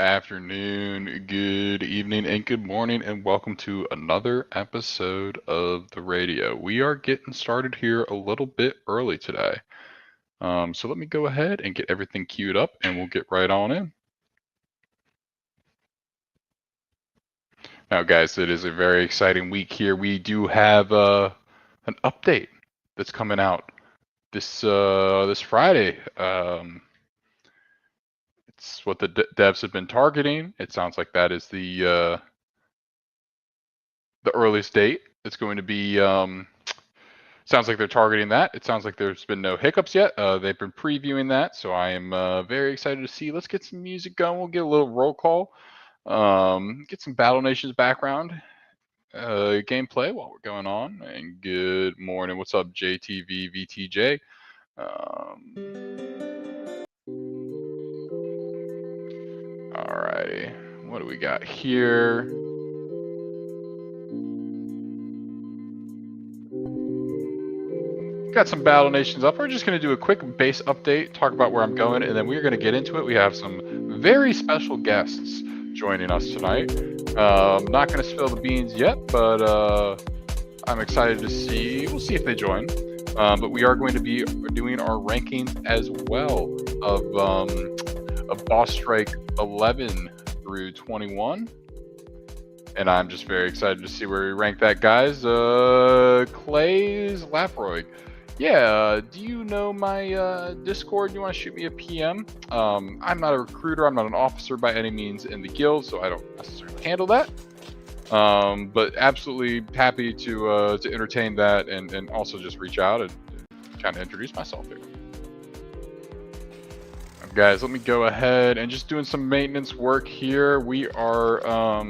afternoon, good evening, and good morning, and welcome to another episode of the radio. We are getting started here a little bit early today. So let me go ahead and get everything queued up, and we'll get right on in. Now, guys, it is a very exciting week here. We do have an update that's coming out this Friday. It's what the devs have been targeting. It sounds like that is the earliest date. It's going to be. Sounds like they're targeting that. It sounds like there's been no hiccups yet. They've been previewing that, so I am very excited to see. Let's get some music going. We'll get a little roll call. Get some Battle Nations background gameplay while we're going on. And good morning. What's up, JTV VTJ? Alrighty. What do we got here? Got some Battle Nations up. We're just going to do a quick base update, talk about where I'm going, and then we're going to get into it. We have some very special guests joining us tonight. Not going to spill the beans yet, but I'm excited to see. We'll see if they join. But we are going to be doing our rankings as well of Boss Strike 11 through 21. And I'm just very excited to see where we rank that, guys. Clay's Laproig. Yeah, do you know my Discord? You want to shoot me a PM? I'm not a recruiter. I'm not an officer by any means in the guild, so I don't necessarily handle that. But absolutely happy to entertain that and also just reach out and kind of introduce myself here. Guys, let me go ahead and just doing some maintenance work here. We are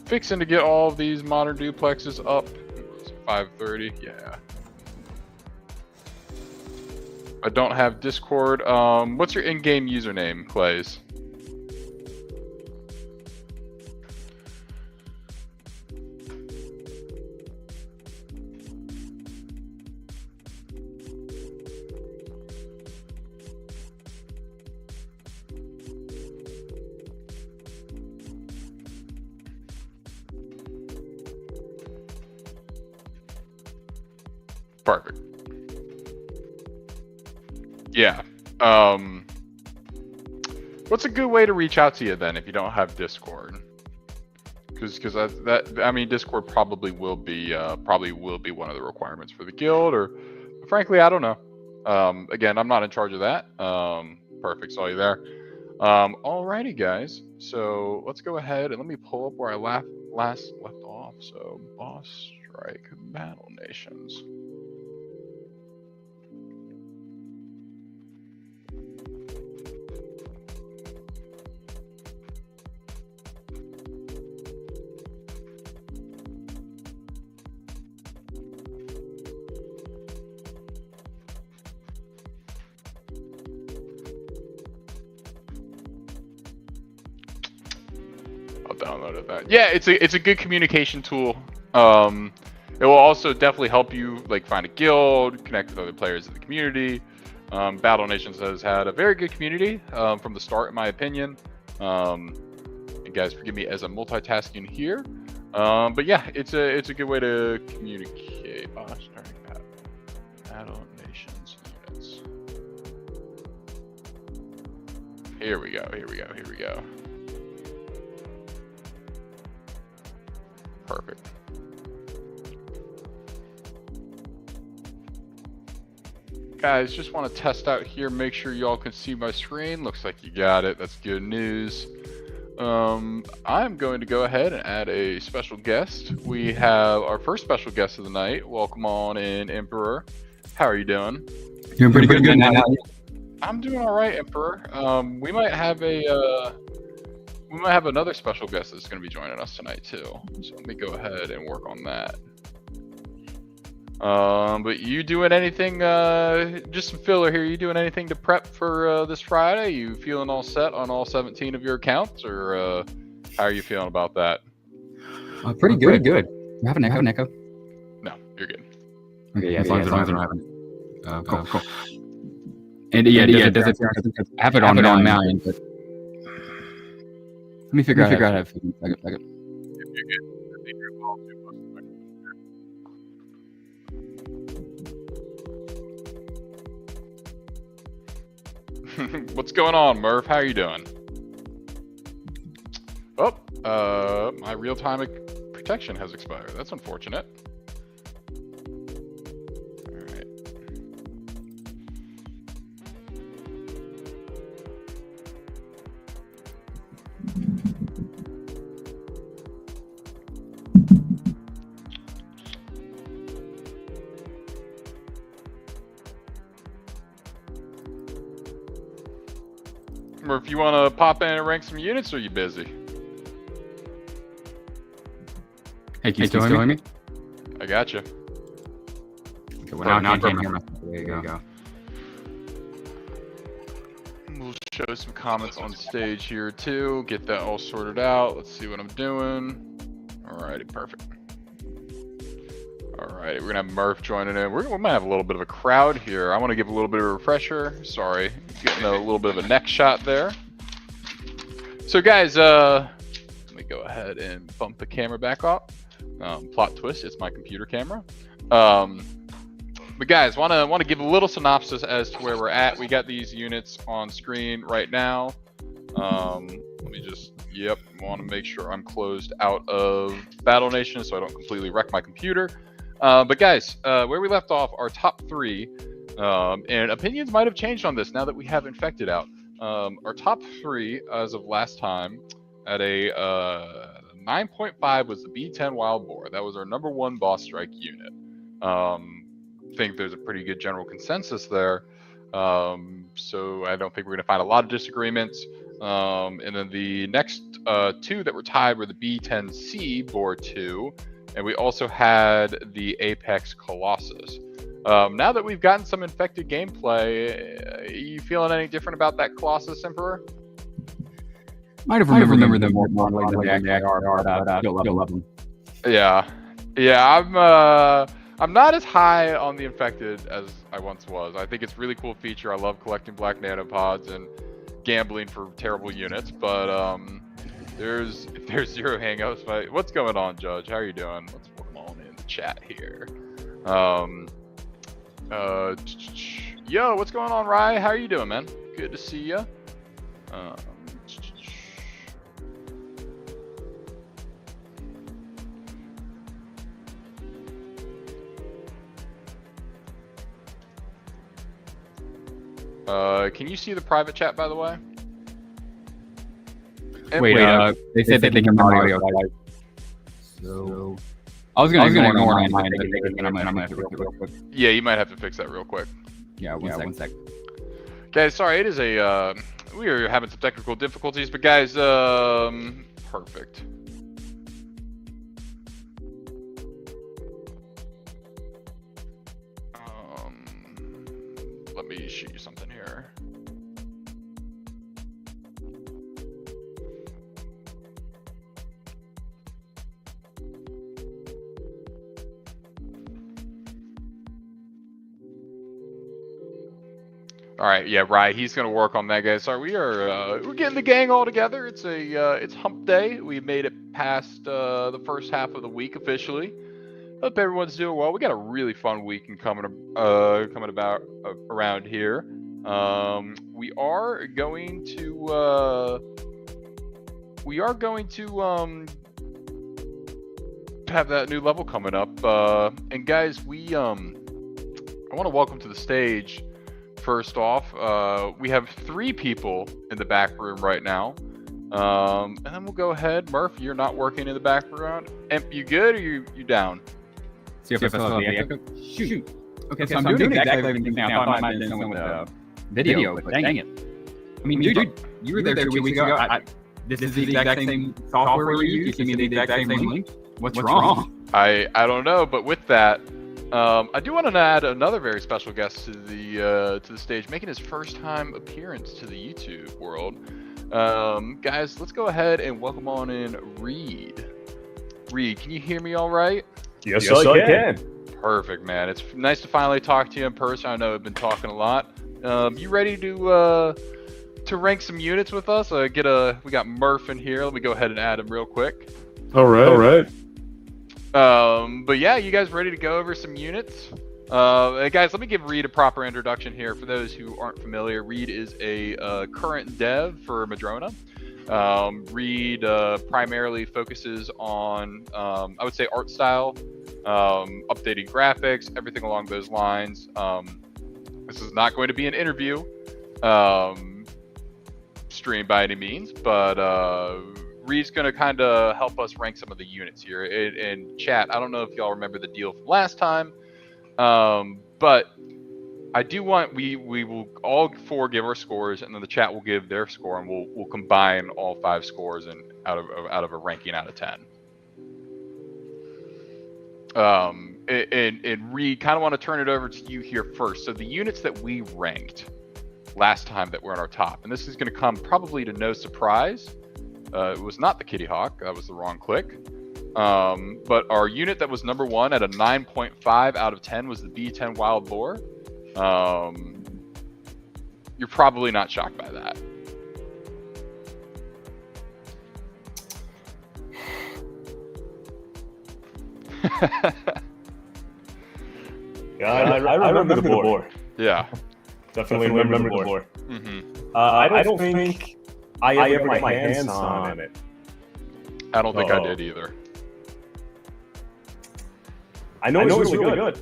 fixing to get all of these modern duplexes up. 5:30, yeah. I don't have Discord. What's your in-game username, Clays? Perfect. Yeah. What's a good way to reach out to you then if you don't have Discord? Because Discord probably will be one of the requirements for the guild, or frankly, I don't know. Again, I'm not in charge of that. Perfect, saw you there. Alrighty, guys. So let's go ahead and let me pull up where I last left off. So Boss Strike Battle Nations. Downloaded that. Yeah, it's a good communication tool. It will also definitely help you find a guild, connect with other players in the community. Battle Nations has had a very good community from the start, in my opinion. And guys, forgive me as I'm multitasking here. But yeah, it's a good way to communicate. Battle Nations units. Here we go. Perfect. Guys, just want to test out here, make sure y'all can see my screen. Looks like you got it. That's good news. I'm going to go ahead and add a special guest. We have our first special guest of the night. Welcome on in, Emperor. How are you doing? Doing pretty good, man. I'm doing all right, Emperor. We might have another special guest that's going to be joining us tonight too. So let me go ahead and work on that. But you doing anything? Just some filler here. You doing anything to prep for this Friday? You feeling all set on all 17 of your accounts, or how are you feeling about that? Pretty good. You have an echo? No, you're good. Okay, yeah, as long as I don't have it. Cool. And yeah, does it? I have it on now, but Let me figure out how to. Second. What's going on, Murph? How you doing? Oh, my real-time protection has expired. That's unfortunate. All right. Murph, you want to pop in and rank some units, or are you busy? Hey, can you still hear me? I got you. Okay, well, now I can't hear myself. There you go. We'll show some comments on stage here too. Get that all sorted out. Let's see what I'm doing. Alrighty, perfect. Alrighty, we're gonna have Murph joining in. We might have a little bit of a crowd here. I want to give a little bit of a refresher. Sorry, getting a little bit of a neck shot there. So guys, let me go ahead and bump the camera back up. Plot twist, it's my computer camera. But guys, want to give a little synopsis as to where we're at. We got these units on screen right now. Let me just, want to make sure I'm closed out of Battle Nation so I don't completely wreck my computer. But guys, where we left off, our top 3, and opinions might have changed on this now that we have Infected out. Our top 3 as of last time at a 9.5 was the B10 Wild Boar. That was our #1 boss strike unit. I think there's a pretty good general consensus there. So I don't think we're going to find a lot of disagreements. And then the next 2 that were tied were the B10C Boar 2, and we also had the Apex Colossus. Now that we've gotten some Infected gameplay, are you feeling any different about that Colossus, Emperor? Might have remembered them more than they are, but I still love them. Yeah, I'm not as high on the Infected as I once was. I think it's a really cool feature. I love collecting black nanopods and gambling for terrible units, but there's zero hangups. But what's going on, Judge? How are you doing? Let's put them on in the chat here. Yo, what's going on, Rye? How are you doing, man? Good to see you. Can you see the private chat, by the way? Wait, they said they can hear my audio. So I was gonna ignore mine, but I'm gonna have to fix it real quick. Yeah, you might have to fix that real quick. Yeah, one sec. Okay, sorry, it is a we are having some technical difficulties, but guys, perfect. Let me shoot you something here. All right, yeah, right. He's gonna work on that, guys. Sorry, we're getting the gang all together. It's it's Hump Day. We made it past the first half of the week officially. Hope everyone's doing well. We got a really fun weekend coming about around here. We are going to have that new level coming up. And guys, I want to welcome to the stage. First off, we have 3 people in the back room right now. And then we'll go ahead. Murph, you're not working in the background. Emp, you good or you down? See if I still have the echo? Shoot. Okay, so I'm doing exactly everything now. I thought I might have done something with the video, but dang it. I mean, dude, you were there 2 weeks ago. This is the exact same software we use. You give me the exact same link. What's wrong? I don't know, but with that, I do want to add another very special guest to the stage, making his first time appearance to the YouTube world. Guys, let's go ahead and welcome on in Reed. Reed, can you hear me all right? Yes, I can. Perfect, man. It's nice to finally talk to you in person. I know I've been talking a lot. You ready to to rank some units with us. We got Murph in here. Let me go ahead and add him real quick. All right. But yeah, you guys ready to go over some units? Hey guys, let me give Reed a proper introduction here. For those who aren't familiar, Reed is a current dev for Madrona. Reed primarily focuses on, I would say, art style, updating graphics, everything along those lines. This is not going to be an interview stream by any means, but Reed's going to kind of help us rank some of the units here. And chat, I don't know if y'all remember the deal from last time, but I do want we will all four give our scores, and then the chat will give their score, and we'll combine all 5 scores and out of a ranking out of 10. And Reed, kind of want to turn it over to you here first. So the units that we ranked last time that were in our top, and this is going to come probably to no surprise. It was not the Kitty Hawk. That was the wrong click. But our unit that was number 1 at a 9.5 out of 10 was the B10 Wild Boar. You're probably not shocked by that. Yeah, I remember the boar. Yeah, definitely remember the boar. Mm-hmm. I don't think I ever got my hands on it. I don't think I did either. I know it's really good.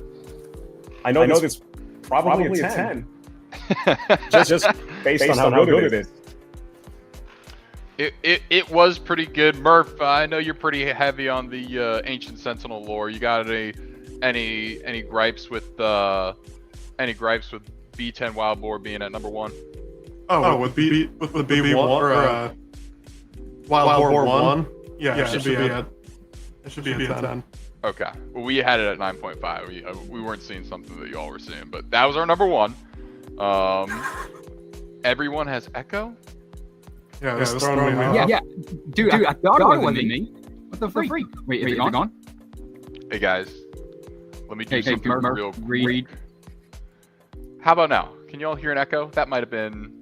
I know it's probably a 10. just based on how good it is. It was pretty good. Murph, I know you're pretty heavy on the Ancient Sentinel lore. You got any gripes with B10 Wild Boar being at number 1? With the B1 or Wild Boar 1? Yeah, it should be a 10. Okay. Well, we had it at 9.5. We weren't seeing something that y'all were seeing, but that was our number 1. Everyone has Echo? Yeah, it's throwing me off. Yeah. Dude, I thought it wasn't me. What the freak? Wait, is it gone? Hey, guys. Let me do something real quick. Reed. How about now? Can you all hear an echo? That might have been...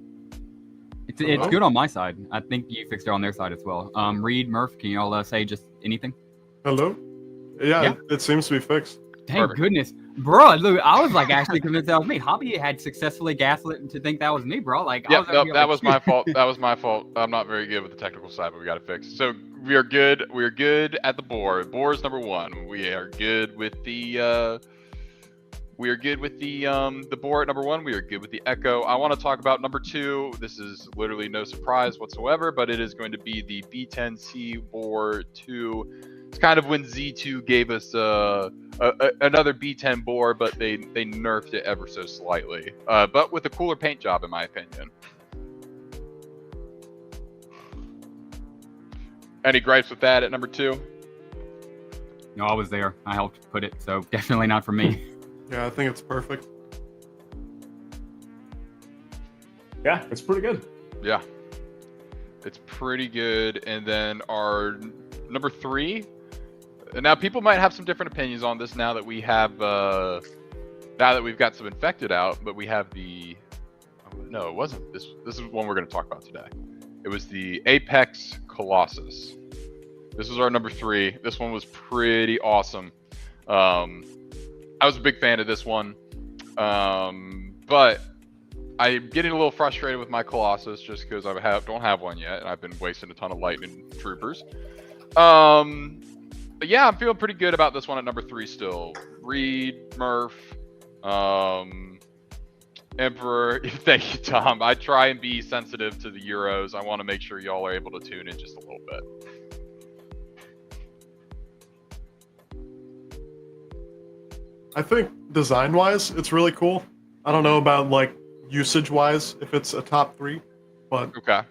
It's good on my side. I think you fixed it on their side as well. Reed, Murph, can you all say just anything? Hello? Yeah, it seems to be fixed. Thank Perfect. goodness. Bro, look, I was like actually convinced that was me. Hobby had successfully gaslit to think that was me, bro. Like, Yep, that was my fault. That was my fault. I'm not very good with the technical side, but we got it fixed. So we are good. We are good at the boar. Boar is number 1. We are good with the the boar at number 1. We are good with the Echo. I want to talk about number 2. This is literally no surprise whatsoever, but it is going to be the B10C Boar 2. It's kind of when Z2 gave us another B10 boar, but they nerfed it ever so slightly. But with a cooler paint job, in my opinion. Any gripes with that at number 2? No, I was there. I helped put it, so definitely not for me. Yeah, I think it's perfect. Yeah, it's pretty good. Yeah. It's pretty good. And then our number 3. Now, people might have some different opinions on this now that we have, now that we've got some infected out, but we have the, no, it wasn't. This is one we're going to talk about today. It was the Apex Colossus. This was our number 3. This one was pretty awesome. I was a big fan of this one, but I'm getting a little frustrated with my Colossus just because I don't have one yet, and I've been wasting a ton of lightning troopers. But yeah, I'm feeling pretty good about this one at number 3 still. Reed, Murph, Emperor. Thank you, Tom. I try and be sensitive to the Euros. I want to make sure y'all are able to tune in just a little bit. I think design-wise, it's really cool. I don't know about like usage-wise if it's a top 3, but Okay.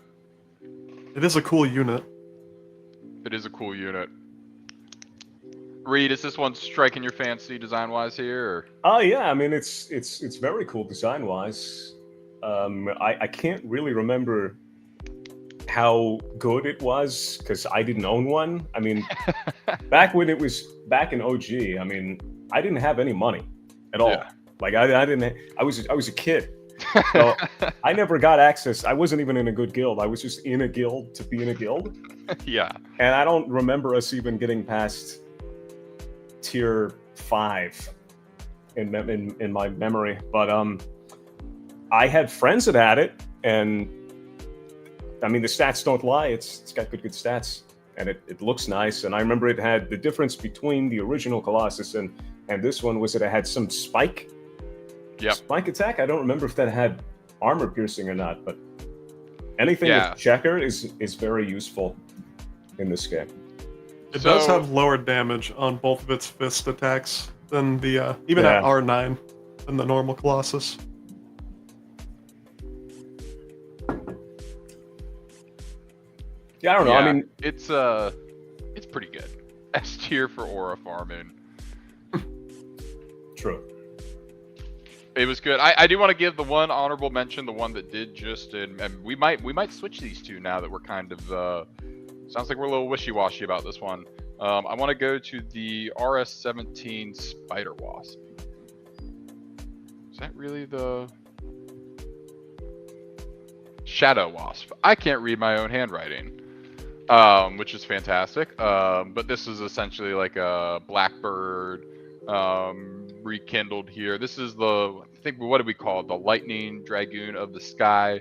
it is a cool unit. It is a cool unit. Reed, is this one striking your fancy design-wise here? Or? Oh yeah, I mean it's very cool design-wise. I can't really remember how good it was because I didn't own one. I mean, back when it was back in OG, I mean, I didn't have any money at all. Yeah. Like I didn't. I was a kid. So I never got access. I wasn't even in a good guild. I was just in a guild to be in a guild. Yeah. And I don't remember us even getting past tier 5 in my memory. But I had friends that had it, and I mean the stats don't lie. It's got good stats, and it looks nice. And I remember it had the difference between the original Colossus and this one was that it had some spike attack. I don't remember if that had armor piercing or not, but anything with checker is very useful in this game. It does have lower damage on both of its fist attacks than the even at R9 than the normal Colossus. Yeah, I don't know. I mean, it's pretty good. S tier for aura farming. True. It was good. I do want to give the one honorable mention, the one that did just, and we might switch these two now that we're kind of sounds like we're a little wishy-washy about this one. I want to go to the RS-17 Spider Wasp. Is that really the Shadow Wasp? I can't read my own handwriting, which is fantastic. But this is essentially like a Blackbird rekindled here. This is the, I think, what do we call it? The Lightning Dragoon of the Sky.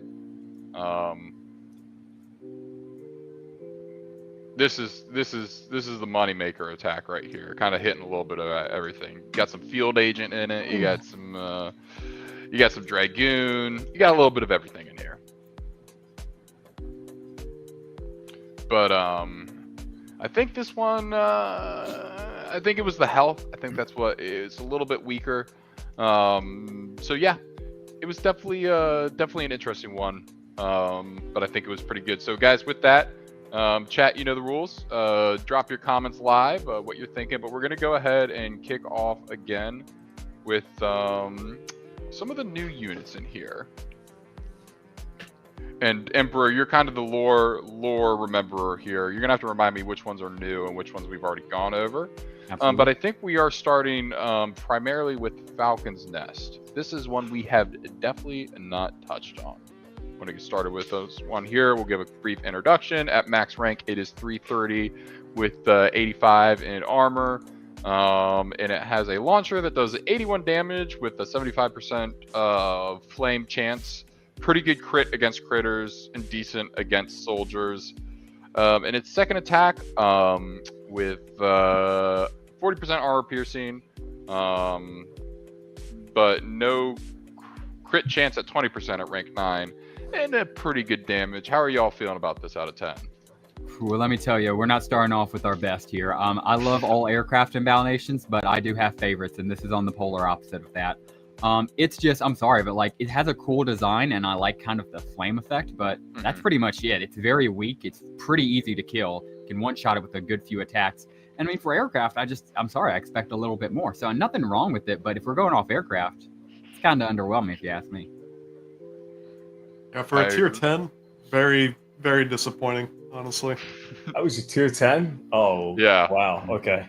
This is the moneymaker attack right here. Kind of hitting a little bit of everything. You got some field agent in it. You got some dragoon. You got a little bit of everything in here. But I think this one. I think it was the health. I think that's what is a little bit weaker. So yeah, it was definitely an interesting one. But I think it was pretty good. So guys, with that, chat, you know the rules. Drop your comments live, what you're thinking. But we're gonna go ahead and kick off again with some of the new units in here. And Emperor, you're kind of the lore rememberer here. You're gonna have to remind me which ones are new and which ones we've already gone over. But I think we are starting primarily with Falcon's Nest. This is one we have definitely not touched on. I'm going to get started with this one here. We'll give a brief introduction. At max rank, it is 330 with 85 in armor. And it has a launcher that does 81 damage with a 75% flame chance. Pretty good crit against critters and decent against soldiers. And its second attack with 40% armor piercing, but no crit chance at 20% at rank 9, and a pretty good damage. How are y'all feeling about this out of 10? Well, let me tell you, we're not starting off with our best here. I love all aircraft and battle nations, but I do have favorites, and this is on the polar opposite of that. It's just, I'm sorry, but like, it has a cool design, and I like kind of the flame effect, but that's pretty much it. It's very weak. It's pretty easy to kill. You can one-shot it with a good few attacks. And I mean, for aircraft, I'm sorry, I expect a little bit more. So nothing wrong with it, but if we're going off aircraft, it's kind of underwhelming if you ask me. Yeah, for a tier 10, very, very disappointing, honestly. I was a tier 10? Oh, yeah. Wow, okay.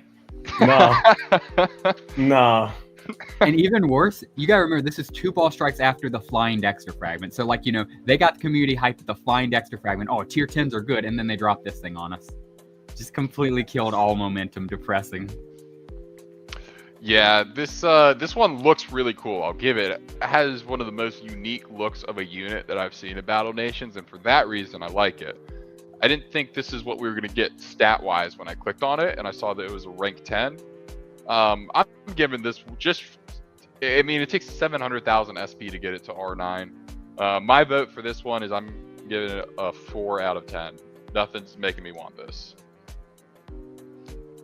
Nah. And even worse, you gotta remember, this is 2 ball strikes after the Flying Dexter fragment. So like, they got the community hyped with the Flying Dexter fragment. Oh, tier 10s are good, and then they dropped this thing on us. Just completely killed all momentum. Depressing. Yeah, this one looks really cool. I'll give it. It has one of the most unique looks of a unit that I've seen in Battle Nations, and for that reason, I like it. I didn't think this is what we were going to get stat-wise when I clicked on it, and I saw that it was a rank 10. I'm giving this just... I mean, it takes 700,000 SP to get it to R9. My vote for this one is I'm giving it a 4 out of 10. Nothing's making me want this.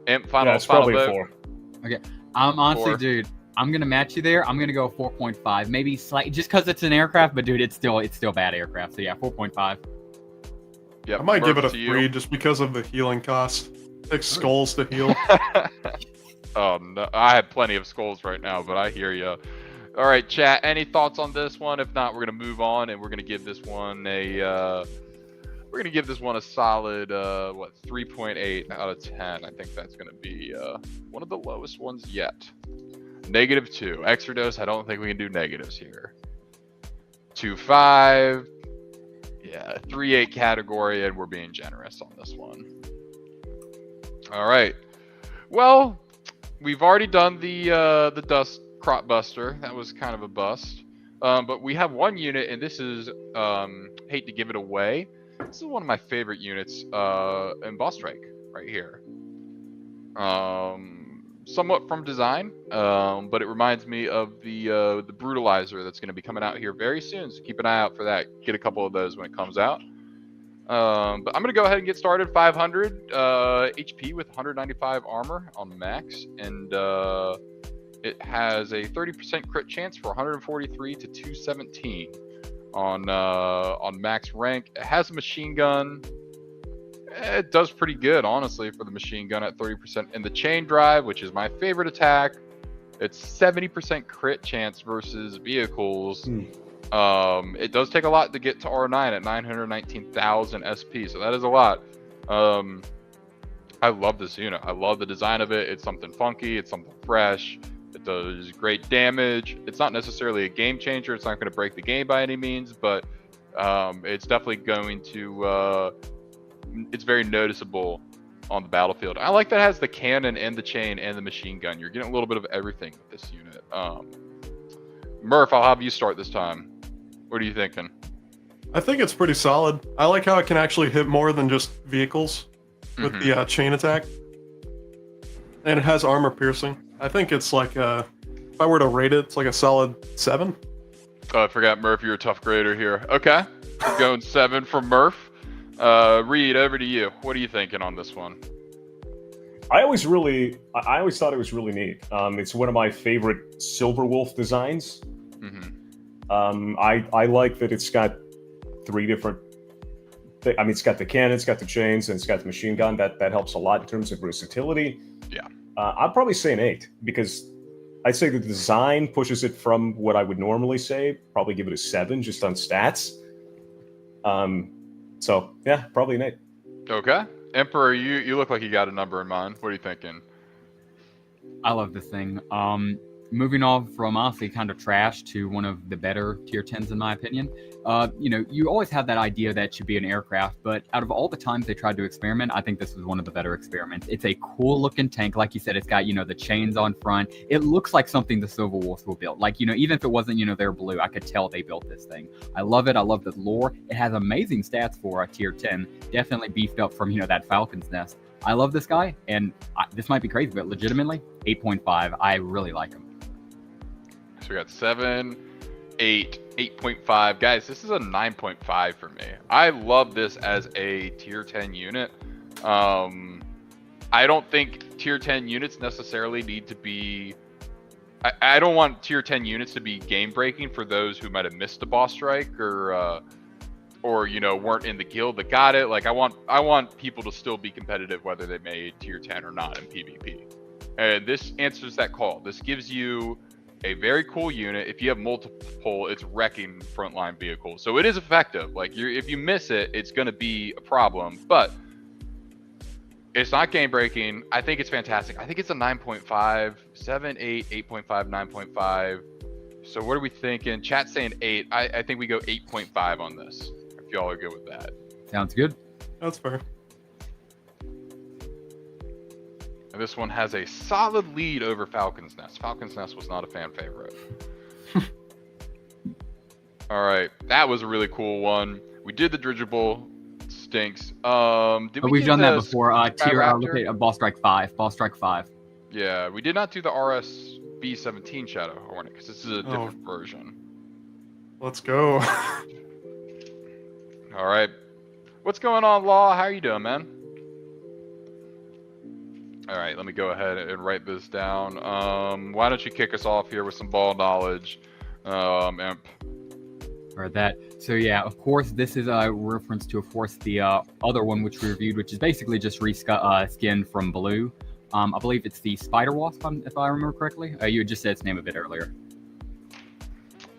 And final probably vote. A 4. Okay, honestly, 4. dude, I'm gonna match you there. I'm gonna go 4.5, maybe slightly, just because it's an aircraft. But dude, it's still bad aircraft. So yeah, 4.5. Yep, I might give it a 3 you. just because of the healing cost. It takes skulls to heal. Oh no, I have plenty of skulls right now, but I hear you. All right, chat. Any thoughts on this one? If not, we're gonna move on, and we're gonna give this one a. We're going to give this one a solid, 3.8 out of 10. I think that's going to be one of the lowest ones yet. -2. Exodus, I don't think we can do negatives here. 2.5. Yeah, 3.8 category, and we're being generous on this one. All right. Well, we've already done the dust crop buster. That was kind of a bust. But we have one unit, and this is hate to give it away. This is one of my favorite units in Boss Strike right here. Somewhat from design, but it reminds me of the Brutalizer that's going to be coming out here very soon. So keep an eye out for that. Get a couple of those when it comes out. But I'm going to go ahead and get started. 500 HP with 195 armor on max, and it has a 30% crit chance for 143 to 217 on max rank. It has a machine gun. It does pretty good, honestly, for the machine gun at 30%. And the chain drive, which is my favorite attack, it's 70% crit chance versus vehicles. It does take a lot to get to R9 at 919,000 SP, so that is a lot. I love this unit. I love the design of it. It's something funky. It's something fresh. It does great damage. It's not necessarily a game changer. It's not going to break the game by any means, but it's definitely going to... it's very noticeable on the battlefield. I like that it has the cannon and the chain and the machine gun. You're getting a little bit of everything with this unit. Murph, I'll have you start this time. What are you thinking? I think it's pretty solid. I like how it can actually hit more than just vehicles with the chain attack. And it has armor piercing. I think it's like, if I were to rate it, it's like a solid 7. Oh, I forgot, Murph, you're a tough grader here. Okay, going 7 from Murph. Reed, over to you. What are you thinking on this one? I always thought it was really neat. It's one of my favorite Silver Wolf designs. I like that it's got 3 different. I mean, it's got the cannon, it's got the chains, and it's got the machine gun. That helps a lot in terms of versatility. Yeah. I'd probably say an 8 because I'd say the design pushes it from what I would normally say. Probably give it a 7 just on stats. So yeah, probably an 8. Okay. Emperor, you look like you got a number in mind. What are you thinking? I love this thing. Moving off from honestly kind of trash to one of the better tier 10s in my opinion. You always have that idea that it should be an aircraft, but out of all the times they tried to experiment, I think this was one of the better experiments. It's a cool looking tank. Like you said, it's got, the chains on front. It looks like something the Silver Wolves will build. Like, even if it wasn't, their blue, I could tell they built this thing. I love it. I love the lore. It has amazing stats for a tier 10. Definitely beefed up from, that Falcon's Nest. I love this guy, and this might be crazy, but legitimately, 8.5. I really like him. So we got 7, 8, 8.5. Guys, this is a 9.5 for me. I love this as a tier 10 unit. I don't think tier 10 units necessarily need to be... I don't want tier 10 units to be game breaking for those who might have missed a boss strike or weren't in the guild that got it. Like I want people to still be competitive whether they made tier 10 or not in PvP. And this answers that call. This gives you a very cool unit. If you have multiple, it's wrecking frontline vehicles. So it is effective. Like if you miss it, it's going to be a problem, but it's not game breaking. I think it's fantastic. I think it's a 9.5, 7, 8, 8.5, 9.5. So what are we thinking? Chat's saying 8. I think we go 8.5 on this, if y'all are good with that. Sounds good. That's fair. And this one has a solid lead over Falcon's Nest. Falcon's Nest was not a fan favorite. All right, that was a really cool one. We did the dirigible. Stinks. We've done that before. Boss Strike 5. Boss Strike 5. Yeah, we did not do the RSB-17 Shadow Hornet because this is a different version. Let's go. All right. What's going on, Law? How are you doing, man? All right, let me go ahead and write this down. Why don't you kick us off here with some ball knowledge, Imp? Or that. So yeah, of course, this is a reference to, of course, the other one which we reviewed, which is basically just skin from blue. I believe it's the Spider Wasp, if I remember correctly. You had just said its name a bit earlier.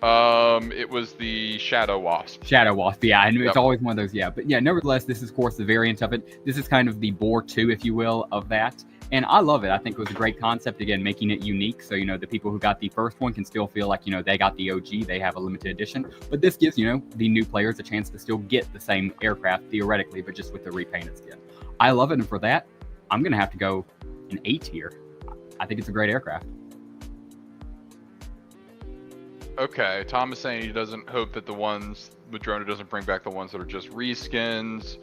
It was the Shadow Wasp. Shadow Wasp, yeah, and it's always one of those, yeah. But yeah, nevertheless, this is, of course, the variant of it. This is kind of the Boar 2, if you will, of that. And I love it. I think it was a great concept, again, making it unique. So, the people who got the first one can still feel like, they got the OG, they have a limited edition. But this gives, the new players a chance to still get the same aircraft theoretically, but just with the repainted skin. I love it. And for that, I'm going to have to go an 8 here. I think it's a great aircraft. Okay, Tom is saying he doesn't hope that the ones, Madrona doesn't bring back the ones that are just reskins.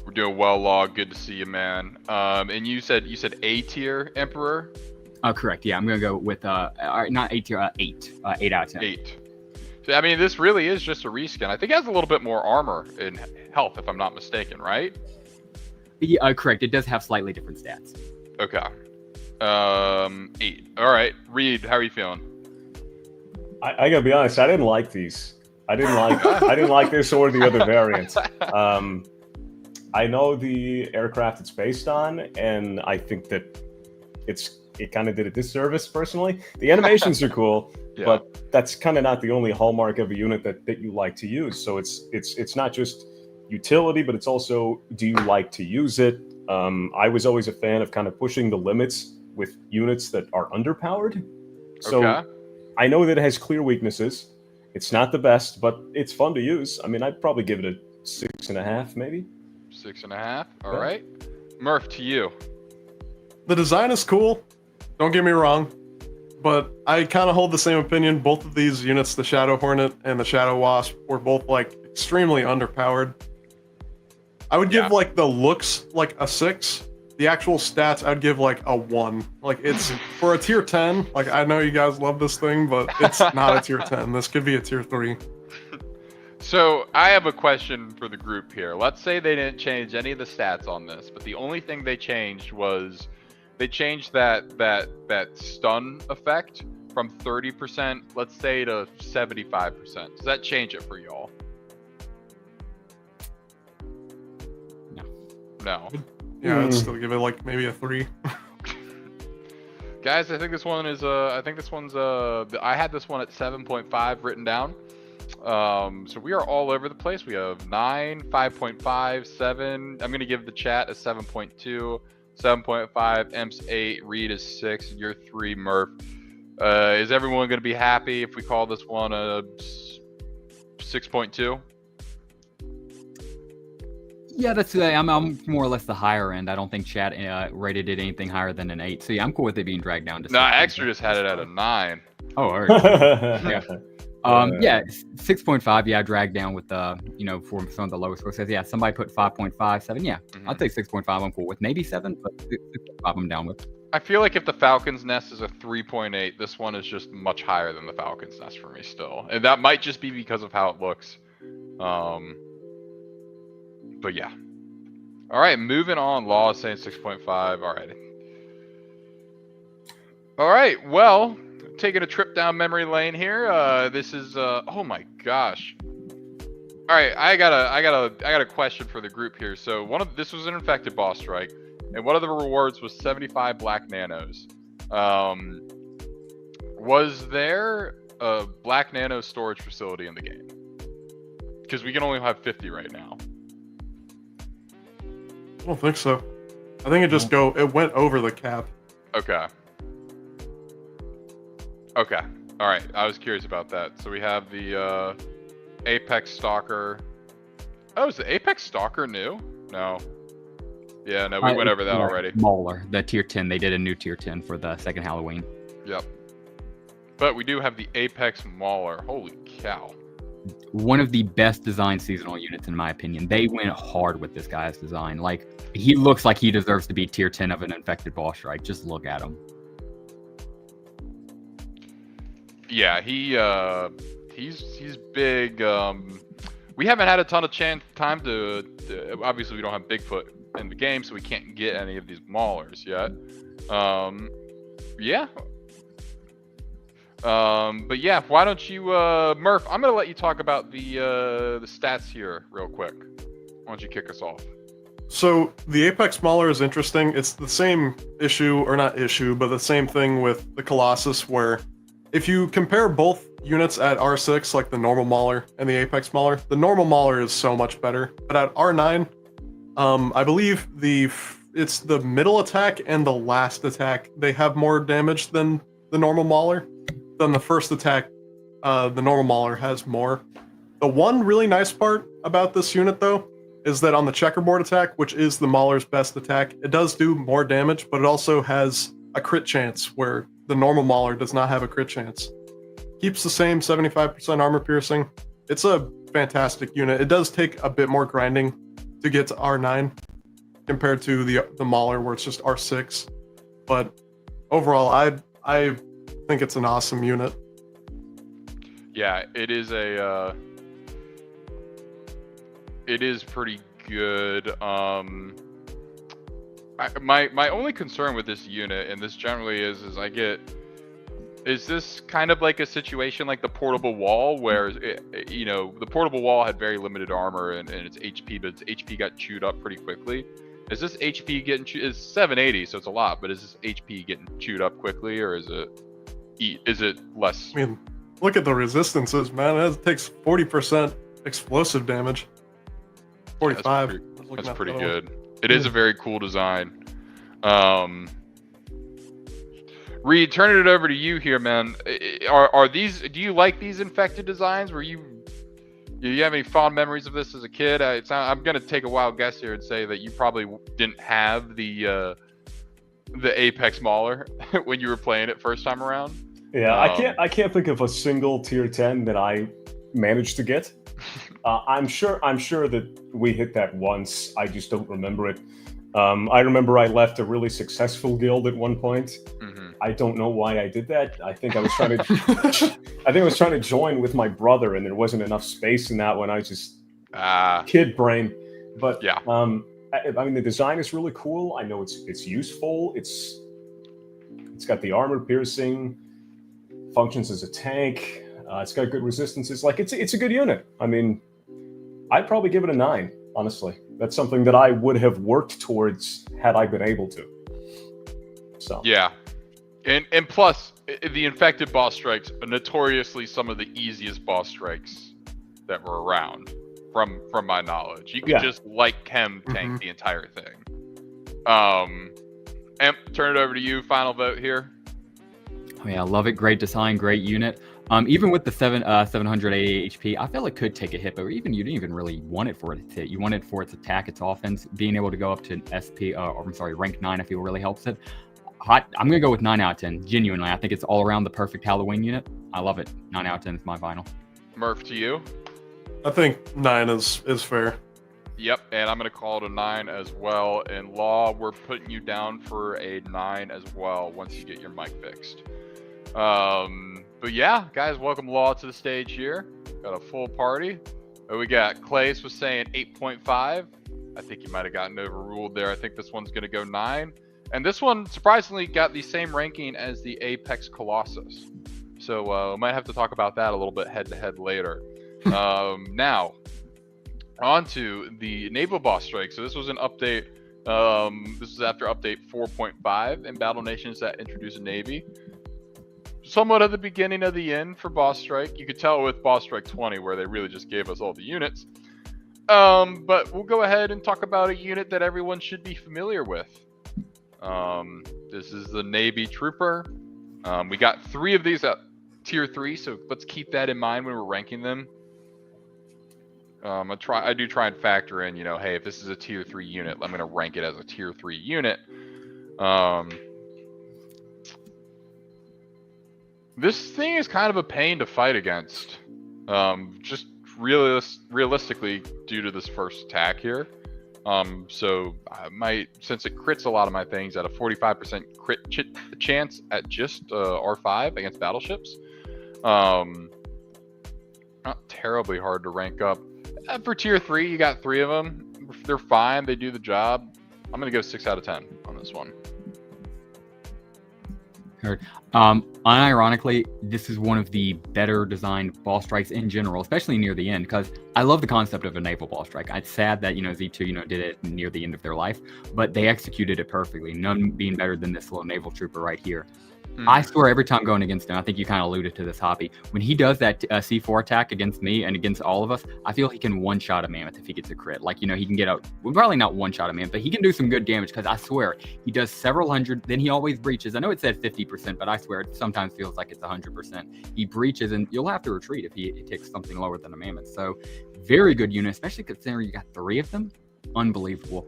We're doing well, Log. Good to see you, man. And you said A tier Emperor. Correct. Yeah, I'm gonna go with not A tier, 8. 8 out of 10. 8. So, I mean, this really is just a reskin. I think it has a little bit more armor and health, if I'm not mistaken, right? Yeah, correct. It does have slightly different stats. Okay. 8. All right, Reed, how are you feeling? I gotta be honest. I didn't like these. I didn't like this or the other variant. I know the aircraft it's based on, and I think that it kind of did a disservice personally. The animations are cool, Yeah. but that's kind of not the only hallmark of a unit that you like to use. So it's not just utility, but it's also, do you like to use it? I was always a fan of kind of pushing the limits with units that are underpowered. So Okay. I know that it has clear weaknesses. It's not the best, but it's fun to use. I mean, I'd probably give it a 6.5, maybe. 6.5. All Yeah. right. Murph, to you. The design is cool. Don't get me wrong, but I kind of hold the same opinion. Both of these units, the Shadow Hornet and the Shadow Wasp, were both like extremely underpowered. I would give like the looks like a 6. The actual stats, I'd give like a 1. Like it's for a tier 10. Like I know you guys love this thing, but it's not a tier 10. This could be a tier 3. So I have a question for the group here. Let's say they didn't change any of the stats on this, but the only thing they changed was they changed that stun effect from 30%, let's say, to 75%. Does that change it for y'all? No. Yeah, I'd still give it like maybe a 3. Guys, I think this one is I had this one at 7.5 written down. So we are all over the place. We have 9, 5.5, 7. I'm gonna give the chat a 7.2, 7.5, Emps 8, Reed is 6, and you're 3, Murph. Is everyone gonna be happy if we call this one a 6.2? Yeah, that's I'm more or less the higher end. I don't think chat rated it anything higher than an 8. So yeah, I'm cool with it being dragged down to 6. No, Extra just had it at a 9. Oh, all right. Yeah, 6.5. Yeah, dragged down with for some of the lowest scores. Yeah, somebody put 5.5, 7. Yeah, I'd say 6.5. I'm cool with maybe 7, but 6.5 I'm down with. I feel like if the Falcon's Nest is a 3.8, this one is just much higher than the Falcon's Nest for me still, and that might just be because of how it looks. But yeah. All right, moving on. Law is saying 6.5. All right. Well, taking a trip down memory lane here. This is oh my gosh. All right, I got a question for the group here. So this was an infected boss strike, and one of the rewards was 75 black nanos. Was there a black nano storage facility in the game? Because we can only have 50 right now. I don't think so. I think it went over the cap. Okay. Okay. All right. I was curious about that. So we have the Apex Stalker. Oh, is the Apex Stalker new? No. Yeah, no, we went over that already. Mauler, the tier 10. They did a new tier 10 for the second Halloween. Yep. But we do have the Apex Mauler. Holy cow. One of the best designed seasonal units, in my opinion. They went hard with this guy's design. Like, he looks like he deserves to be tier 10 of an infected boss strike. Just look at him. Yeah, he's big. We haven't had a ton of time to obviously we don't have Bigfoot in the game, so we can't get any of these maulers yet. Yeah. But yeah, why don't you, Murph? I'm gonna let you talk about the stats here real quick. Why don't you kick us off? So the Apex Mauler is interesting. It's the same issue, or not issue, but the same thing with the Colossus, where if you compare both units at R6, like the normal Mauler and the Apex Mauler, the normal Mauler is so much better. But at R9, I believe the it's the middle attack and the last attack. They have more damage than the normal Mauler. Than the first attack, the normal Mauler has more. The one really nice part about this unit, though, is that on the checkerboard attack, which is the Mauler's best attack, it does do more damage, but it also has a crit chance where the normal Mauler does not have a crit chance. Keeps the same 75% armor piercing. It's a fantastic unit. It does take a bit more grinding to get to R9 compared to the Mauler where it's just R6. But overall, I think it's an awesome unit. Yeah, it is it is pretty good. My only concern with this unit, and this generally is this kind of like a situation like the portable wall, where the portable wall had very limited armor and its HP, but its HP got chewed up pretty quickly. Is this HP getting is 780, so it's a lot, but is this HP getting chewed up quickly, or is it less? I mean, look at the resistances, man. It takes 40% explosive damage. 45. Yeah, that's pretty good. It is a very cool design. Reed, turning it over to you here, man. Are these? Do you like these infected designs? Do you have any fond memories of this as a kid? I'm gonna take a wild guess here and say that you probably didn't have the Apex Mauler when you were playing it first time around. Yeah, I can't think of a single tier 10 that I managed to get. I'm sure that we hit that once. I just don't remember it. I remember I left a really successful guild at one point. Mm-hmm. I don't know why I did that. I think I was trying to join with my brother, and there wasn't enough space in that one. I just kid brain. But yeah, I mean, the design is really cool. I know it's useful. It's got the armor piercing, functions as a tank. It's got good resistances. Like it's a good unit. I mean, I'd probably give it a 9. Honestly, that's something that I would have worked towards had I been able to. So yeah, and plus the infected boss strikes are notoriously some of the easiest boss strikes that were around, from my knowledge. You could just like chem tank the entire thing. Emp, turn it over to you. Final vote here. Oh yeah, I love it. Great design, great unit. Even with the 780 HP, I feel it could take a hit, but even you didn't even really want it for it to hit. You wanted for its attack, its offense, being able to go up to rank 9 I feel really helps it. I'm gonna go with 9 out of 10. Genuinely, I think it's all around the perfect Halloween unit. I love it. 9 out of 10 is my vinyl. Murph, to you. I think 9 is fair. Yep, and I'm gonna call it a 9 as well. And Law, we're putting you down for a 9 as well once you get your mic fixed. But yeah, guys, welcome Law to the stage here. Got a full party. We got Clays was saying 8.5. I think you might have gotten overruled there. I think this one's gonna go 9. And this one surprisingly got the same ranking as the Apex Colossus. So we might have to talk about that a little bit head to head later. Now, on to the naval boss strike. So this was an update. This is after update 4.5 in Battle Nations that introduced a Navy. Somewhat at the beginning of the end for boss strike. You could tell with boss strike 20 where they really just gave us all the units. But we'll go ahead and talk about a unit that everyone should be familiar with. This is the Navy Trooper. We got 3 of these at tier 3, so let's keep that in mind when we're ranking them. I do try and factor in, hey, if this is a tier 3 unit, I'm going to rank it as a tier 3 unit. This thing is kind of a pain to fight against, just realistically due to this first attack here. So I might, since it crits a lot of my things at a 45% crit chance at just R5 against battleships, not terribly hard to rank up. For tier 3, you got 3 of them. They're fine. They do the job. I'm going to go 6 out of 10 on this one. Heard. Unironically, this is one of the better designed boss strikes in general, especially near the end, because I love the concept of a naval boss strike. It's sad that Z2 did it near the end of their life, but they executed it perfectly. None being better than this little naval trooper right here. I swear every time going against him, I think you kind of alluded to this, Hoppy. When he does that C4 attack against me and against all of us, I feel he can one-shot a Mammoth if he gets a crit. Like, he can get out. Well, probably not one-shot a Mammoth, but he can do some good damage because I swear he does several hundred. Then he always breaches. I know it said 50%, but I swear it sometimes feels like it's 100%. He breaches and you'll have to retreat if he takes something lower than a Mammoth. So very good unit, especially considering you got 3 of them. Unbelievable.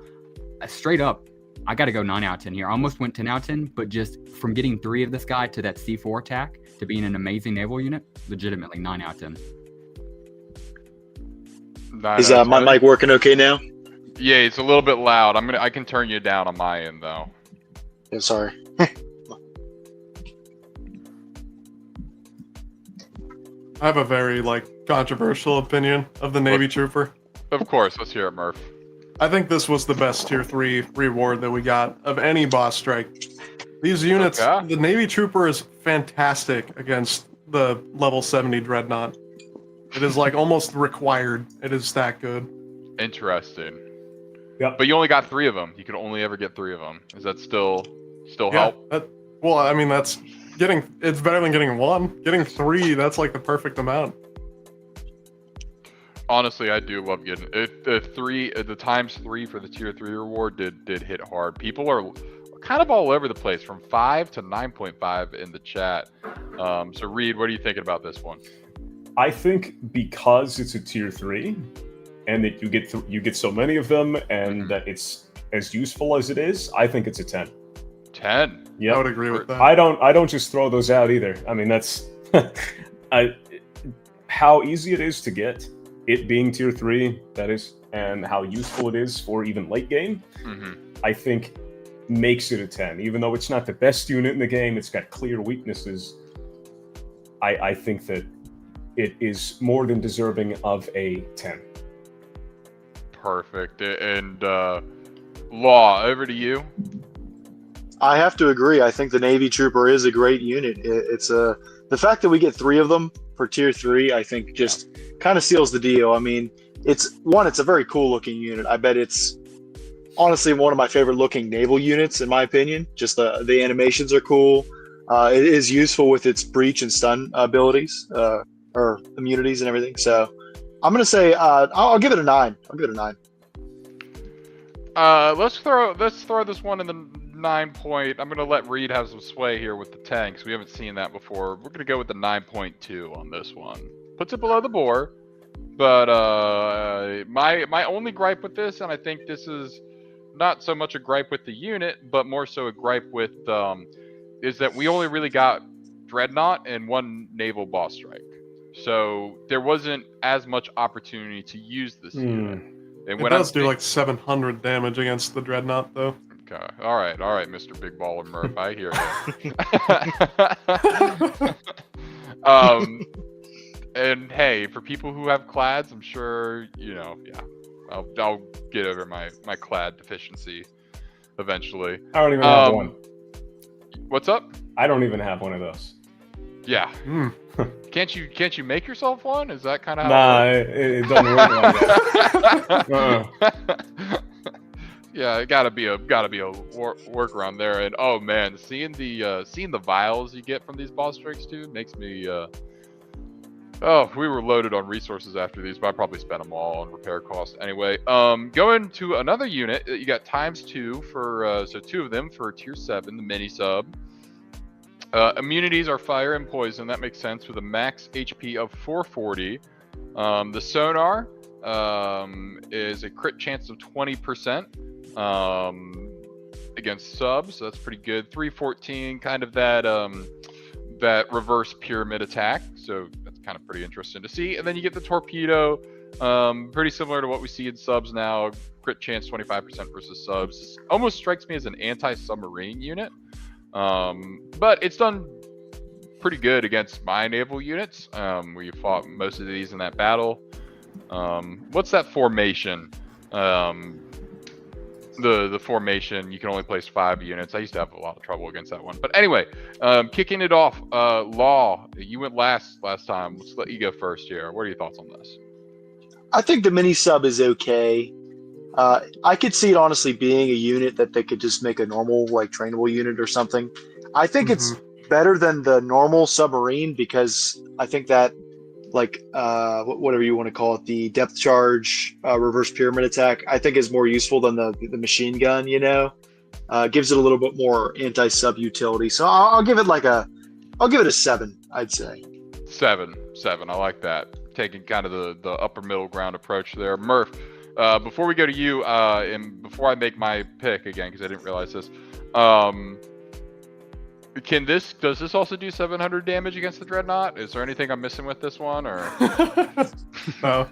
Straight up. I got to go 9 out of 10 here. I almost went 10 out of 10, but just from getting 3 of this guy to that C4 attack to being an amazing naval unit, legitimately 9 out of 10. Is my mic working okay now? Yeah, it's a little bit loud. I can turn you down on my end though. Yeah, sorry. I have a very controversial opinion of the Navy Trooper. Of course, let's hear it, Murph. I think this was the best tier 3 reward that we got of any boss strike. These units, the Navy Trooper is fantastic against the level 70 Dreadnought. It is almost required. It is that good. Interesting. Yep. But you only got 3 of them. You could only ever get 3 of them. Is that still help? Well, I mean, it's better than getting 1. Getting 3, that's the perfect amount. Honestly, I do love getting it. The ×3 for the tier 3 reward did hit hard. People are kind of all over the place from 5 to 9.5 in the chat. So Reed, what are you thinking about this one? I think because it's a tier 3 and that you get so many of them and that it's as useful as it is, I think it's a 10. 10? Yeah, I would agree with that. I don't just throw those out either. I mean, that's how easy it is to get. It being tier 3, that is, and how useful it is for even late game, I think makes it a 10. Even though it's not the best unit in the game, it's got clear weaknesses. I think that it is more than deserving of a 10. Perfect. And Law, over to you. I have to agree. I think the Navy Trooper is a great unit. It's the fact that we get 3 of them for tier 3, I think just kind of seals the deal. I mean, it's a very cool looking unit. I bet it's honestly one of my favorite looking naval units in my opinion. Just the animations are cool. It is useful with its breach and stun abilities or immunities and everything. So I'm gonna say I'll give it a 9. I'll give it a 9. Let's throw this one in the 9 point. I'm gonna let Reed have some sway here with the tanks. We haven't seen that before. We're gonna go with the 9.2 on this one. Puts it below the bore, but my only gripe with this, and I think this is not so much a gripe with the unit, but more so a gripe with is that we only really got Dreadnought and 1 naval boss strike, so there wasn't as much opportunity to use this unit. And it does do 700 damage against the Dreadnought, though. Okay. All right, Mr. Big Baller Murph. I hear you. And hey, for people who have clads, I'm sure I'll get over my clad deficiency eventually. I don't even have one. What's up? I don't even have one of those. Yeah. Can't you make yourself one? Is that kind of how? Nah, it doesn't work like that. Yeah, it gotta be a workaround there. And oh man, seeing the vials you get from these boss strikes too makes me we were loaded on resources after these, but I probably spent them all on repair costs anyway. Going to another unit, you got ×2 for so 2 of them for tier 7, the mini sub. Immunities are fire and poison. That makes sense with a max HP of 440. The sonar is a crit chance of 20% against subs. So that's pretty good. 314, kind of that reverse pyramid attack. So that's kind of pretty interesting to see. And then you get the torpedo, pretty similar to what we see in subs now. Crit chance 25% versus subs. This almost strikes me as an anti-submarine unit. But it's done pretty good against my naval units. We fought most of these in that battle. What's that formation? The formation, you can only place 5 units. I used to have a lot of trouble against that one. But anyway, kicking it off, Law, you went last time. Let's let you go first here. What are your thoughts on this? I think the mini sub is okay. I could see it honestly being a unit that they could just make a normal trainable unit or something. I think it's better than the normal submarine because I think that, like, whatever you want to call it, the depth charge reverse pyramid attack, I think is more useful than the machine gun. Gives it a little bit more anti-sub utility. So I'll give it a 7. I'd say 7. I like that. Taking kind of the upper middle ground approach there. Murph, before we go to you, and before I make my pick again, because I didn't realize this, does this also do 700 damage against the Dreadnought? Is there anything I'm missing with this one, or? No.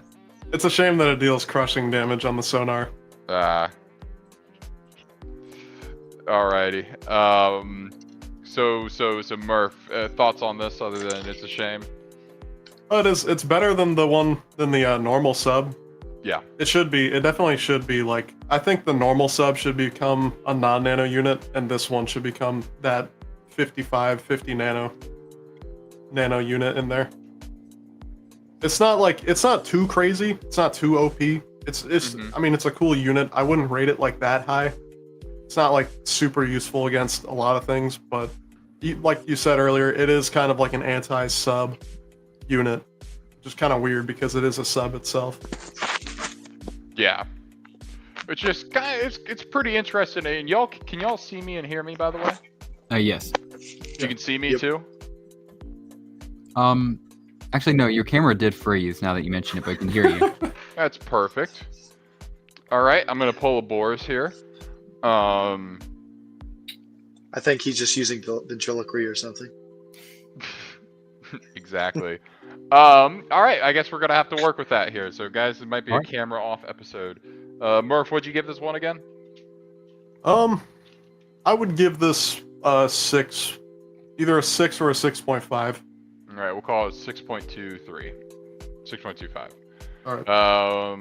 It's a shame that it deals crushing damage on the sonar. Alrighty. So Murph, thoughts on this other than it's a shame? Oh, it's better than the normal sub. Yeah. It definitely should be. Like, I think the normal sub should become a non-nano unit, and this one should become that 50 nano unit in there. It's not too crazy. It's not too OP. I mean, it's a cool unit. I wouldn't rate it like that high. It's not like super useful against a lot of things, but like you said earlier, it is kind of like an anti-sub unit. Just kind of weird because it is a sub itself. Yeah. It's just it's pretty interesting. And can y'all see me and hear me, by the way? Yes. You can see me too? Actually, no, your camera did freeze now that you mentioned it, but I can hear you. That's perfect. All right, I'm going to pull a Boris here. I think he's just using ventriloquy or something. Exactly. All right, I guess we're going to have to work with that here. So, guys, it might be a camera off episode. Murph, what'd you give this one again? I would give this a 6, either a 6 or a 6.5. All right, we'll call it 6.23, 6.25. All right.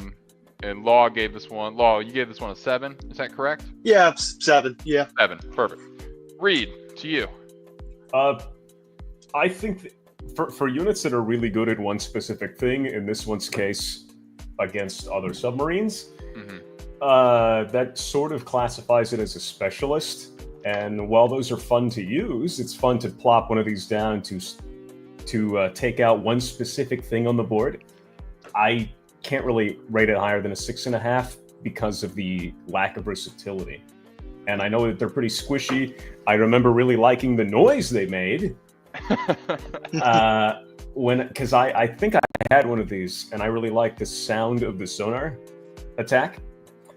And Law gave this one. Law, you gave this one a 7. Is that correct? Yeah, 7. Yeah. 7. Perfect. Reed, to you. I think for units that are really good at one specific thing, in this one's case, against other submarines, that sort of classifies it as a specialist. And while those are fun to use, it's fun to plop one of these down to take out one specific thing on the board. I can't really rate it higher than a 6.5 because of the lack of versatility. And I know that they're pretty squishy. I remember really liking the noise they made because I think I had one of these and I really liked the sound of the sonar attack.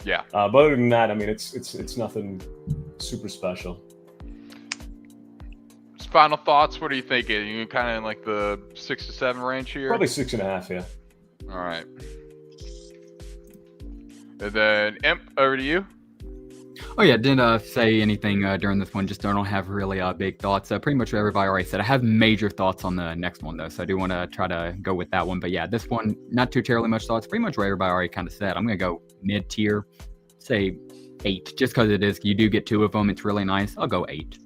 Yeah. But other than that, I mean, it's nothing super special. Final thoughts. What are you thinking? You kind of in like the 6 to 7 range here? Probably 6.5. Yeah. All right. And then Imp, over to you. Oh yeah, didn't say anything during this one. Just don't have really big thoughts. Pretty much what everybody already said. I have major thoughts on the next one though, so I do want to try to go with that one. But yeah, this one not too terribly much thoughts. Pretty much what everybody already kind of said. I'm gonna go mid tier, say 8, just because it is. You do get 2 of them. It's really nice. I'll go 8.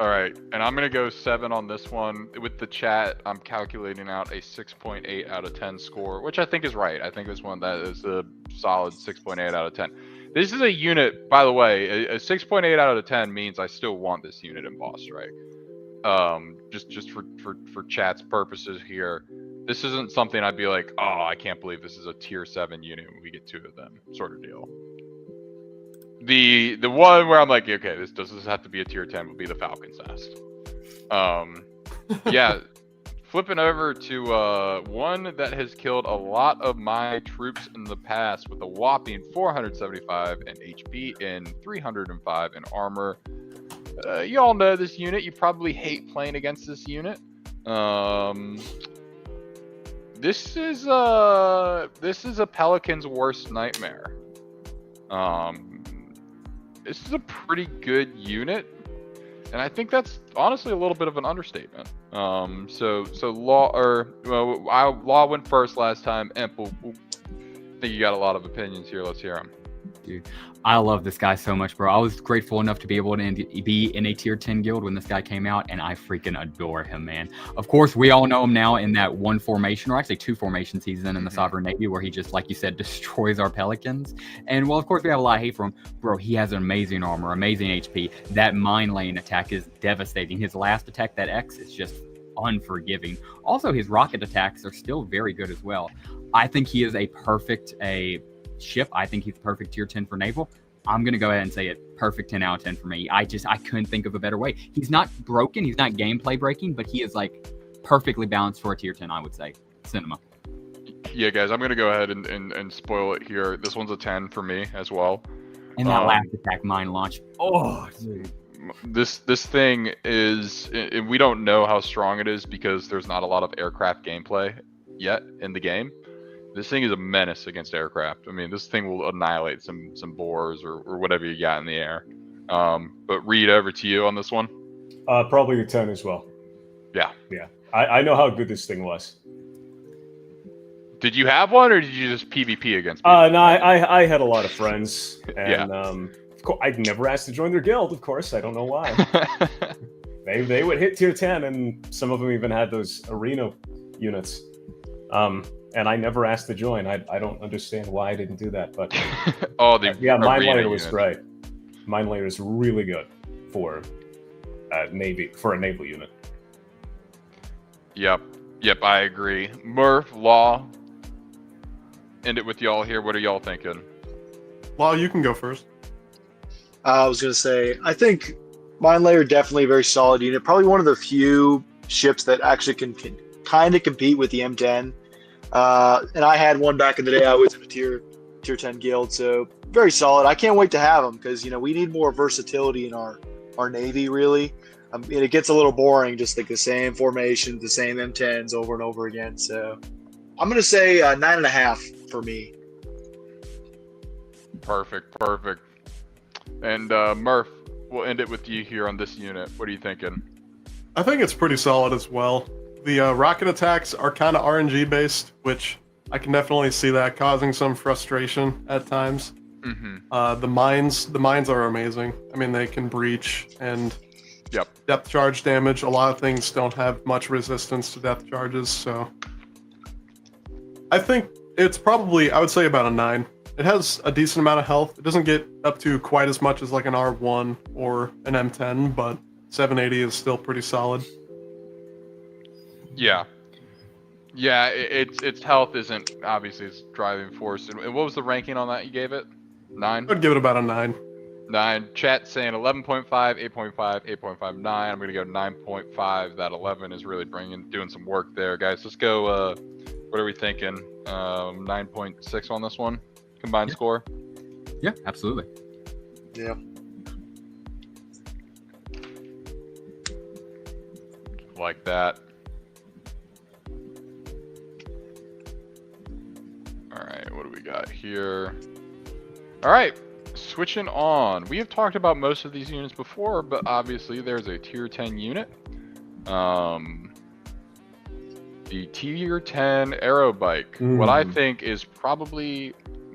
All right, and I'm gonna go 7 on this one. With the chat, I'm calculating out a 6.8 out of 10 score, which I think is right. I think this one that is a solid 6.8 out of 10. This is a unit, by the way. A 6.8 out of 10 means I still want this unit in Boss Strike. Just for chat's purposes here, this isn't something I'd be like, oh, I can't believe this is a tier 7 unit when we get 2 of them, sort of deal. The one where I'm like, okay, this doesn't have to be a tier 10, would be the Falcon's Nest. Yeah, flipping over to one that has killed a lot of my troops in the past with a whopping 475 in HP and 305 in armor. You all know this unit. You probably hate playing against this unit. This is a Pelican's worst nightmare. This is a pretty good unit, and I think that's honestly a little bit of an understatement. So Law went first last time. Imp, I think you got a lot of opinions here. Let's hear them. dude. I love this guy so much, bro. I was grateful enough to be able to be in a tier 10 guild when this guy came out, and I freaking adore him, man. Of course, we all know him now in that one formation, or actually 2 formations he's in the Sovereign Navy, where he just, like you said, destroys our Pelicans. And, well, of course, we have a lot of hate for him. Bro, he has amazing armor, amazing HP. That mine lane attack is devastating. His last attack, that X, is just unforgiving. Also, his rocket attacks are still very good as well. I think he is a perfect ship. I think he's perfect tier 10 for naval. I'm gonna go ahead and say it. Perfect 10 out of 10 for me. I couldn't think of a better way. He's not broken. He's not gameplay breaking, but he is like perfectly balanced for a tier 10. I would say. Cinema. Yeah, guys, I'm gonna go ahead and spoil it here. This one's a 10 for me as well. And that last attack mine launch. Oh, dude. This thing is, and we don't know how strong it is because there's not a lot of aircraft gameplay yet in the game. This thing is a menace against aircraft. I mean, this thing will annihilate some boars or whatever you got in the air. But Reed, over to you on this one. Probably a 10 as well. Yeah. Yeah. I know how good this thing was. Did you have one, or did you just PvP against people? No, I had a lot of friends, and of course, I'd never asked to join their guild. Of course, I don't know why. they would hit tier 10, and some of them even had those arena units. And I never asked to join. I don't understand why I didn't do that, but Mine Layer was great. Mine Layer is really good for Navy, for a naval unit. Yep, I agree. Murph, Law, end it with y'all here. What are y'all thinking? Law, you can go first. I was going to say, I think Mine Layer definitely a very solid unit. Probably one of the few ships that actually can kind of compete with the M10. And I had one back in the day. I was in a tier 10 guild, so very solid. I can't wait to have them because we need more versatility in our Navy. Really, and it gets a little boring just like the same formation, the same M10s over and over again. So I'm gonna say 9.5 for me. Perfect. And Murph, we'll end it with you here on this unit. What are you thinking? I think it's pretty solid as well. The rocket attacks are kind of RNG based, which I can definitely see that causing some frustration at times. Mm-hmm. The mines are amazing. I mean, they can breach and depth charge damage. A lot of things don't have much resistance to depth charges, so I think it's probably, I would say, about a 9. It has a decent amount of health. It doesn't get up to quite as much as like an R1 or an M10, but 780 is still pretty solid. Yeah, its health isn't obviously its driving force. And what was the ranking on that you gave it? 9? I'd give it about a 9. 9. Chat saying 11.5, 8.5, 8.5, 9. I'm gonna go 9.5. That 11 is really doing some work there, guys. Let's go. What are we thinking? 9.6 on this one, combined score. Yeah, absolutely. Yeah. Like that. All right, what do we got here? All right, switching on. We have talked about most of these units before, but obviously there's a tier 10 unit. The tier 10 Aero Bike. What I think is probably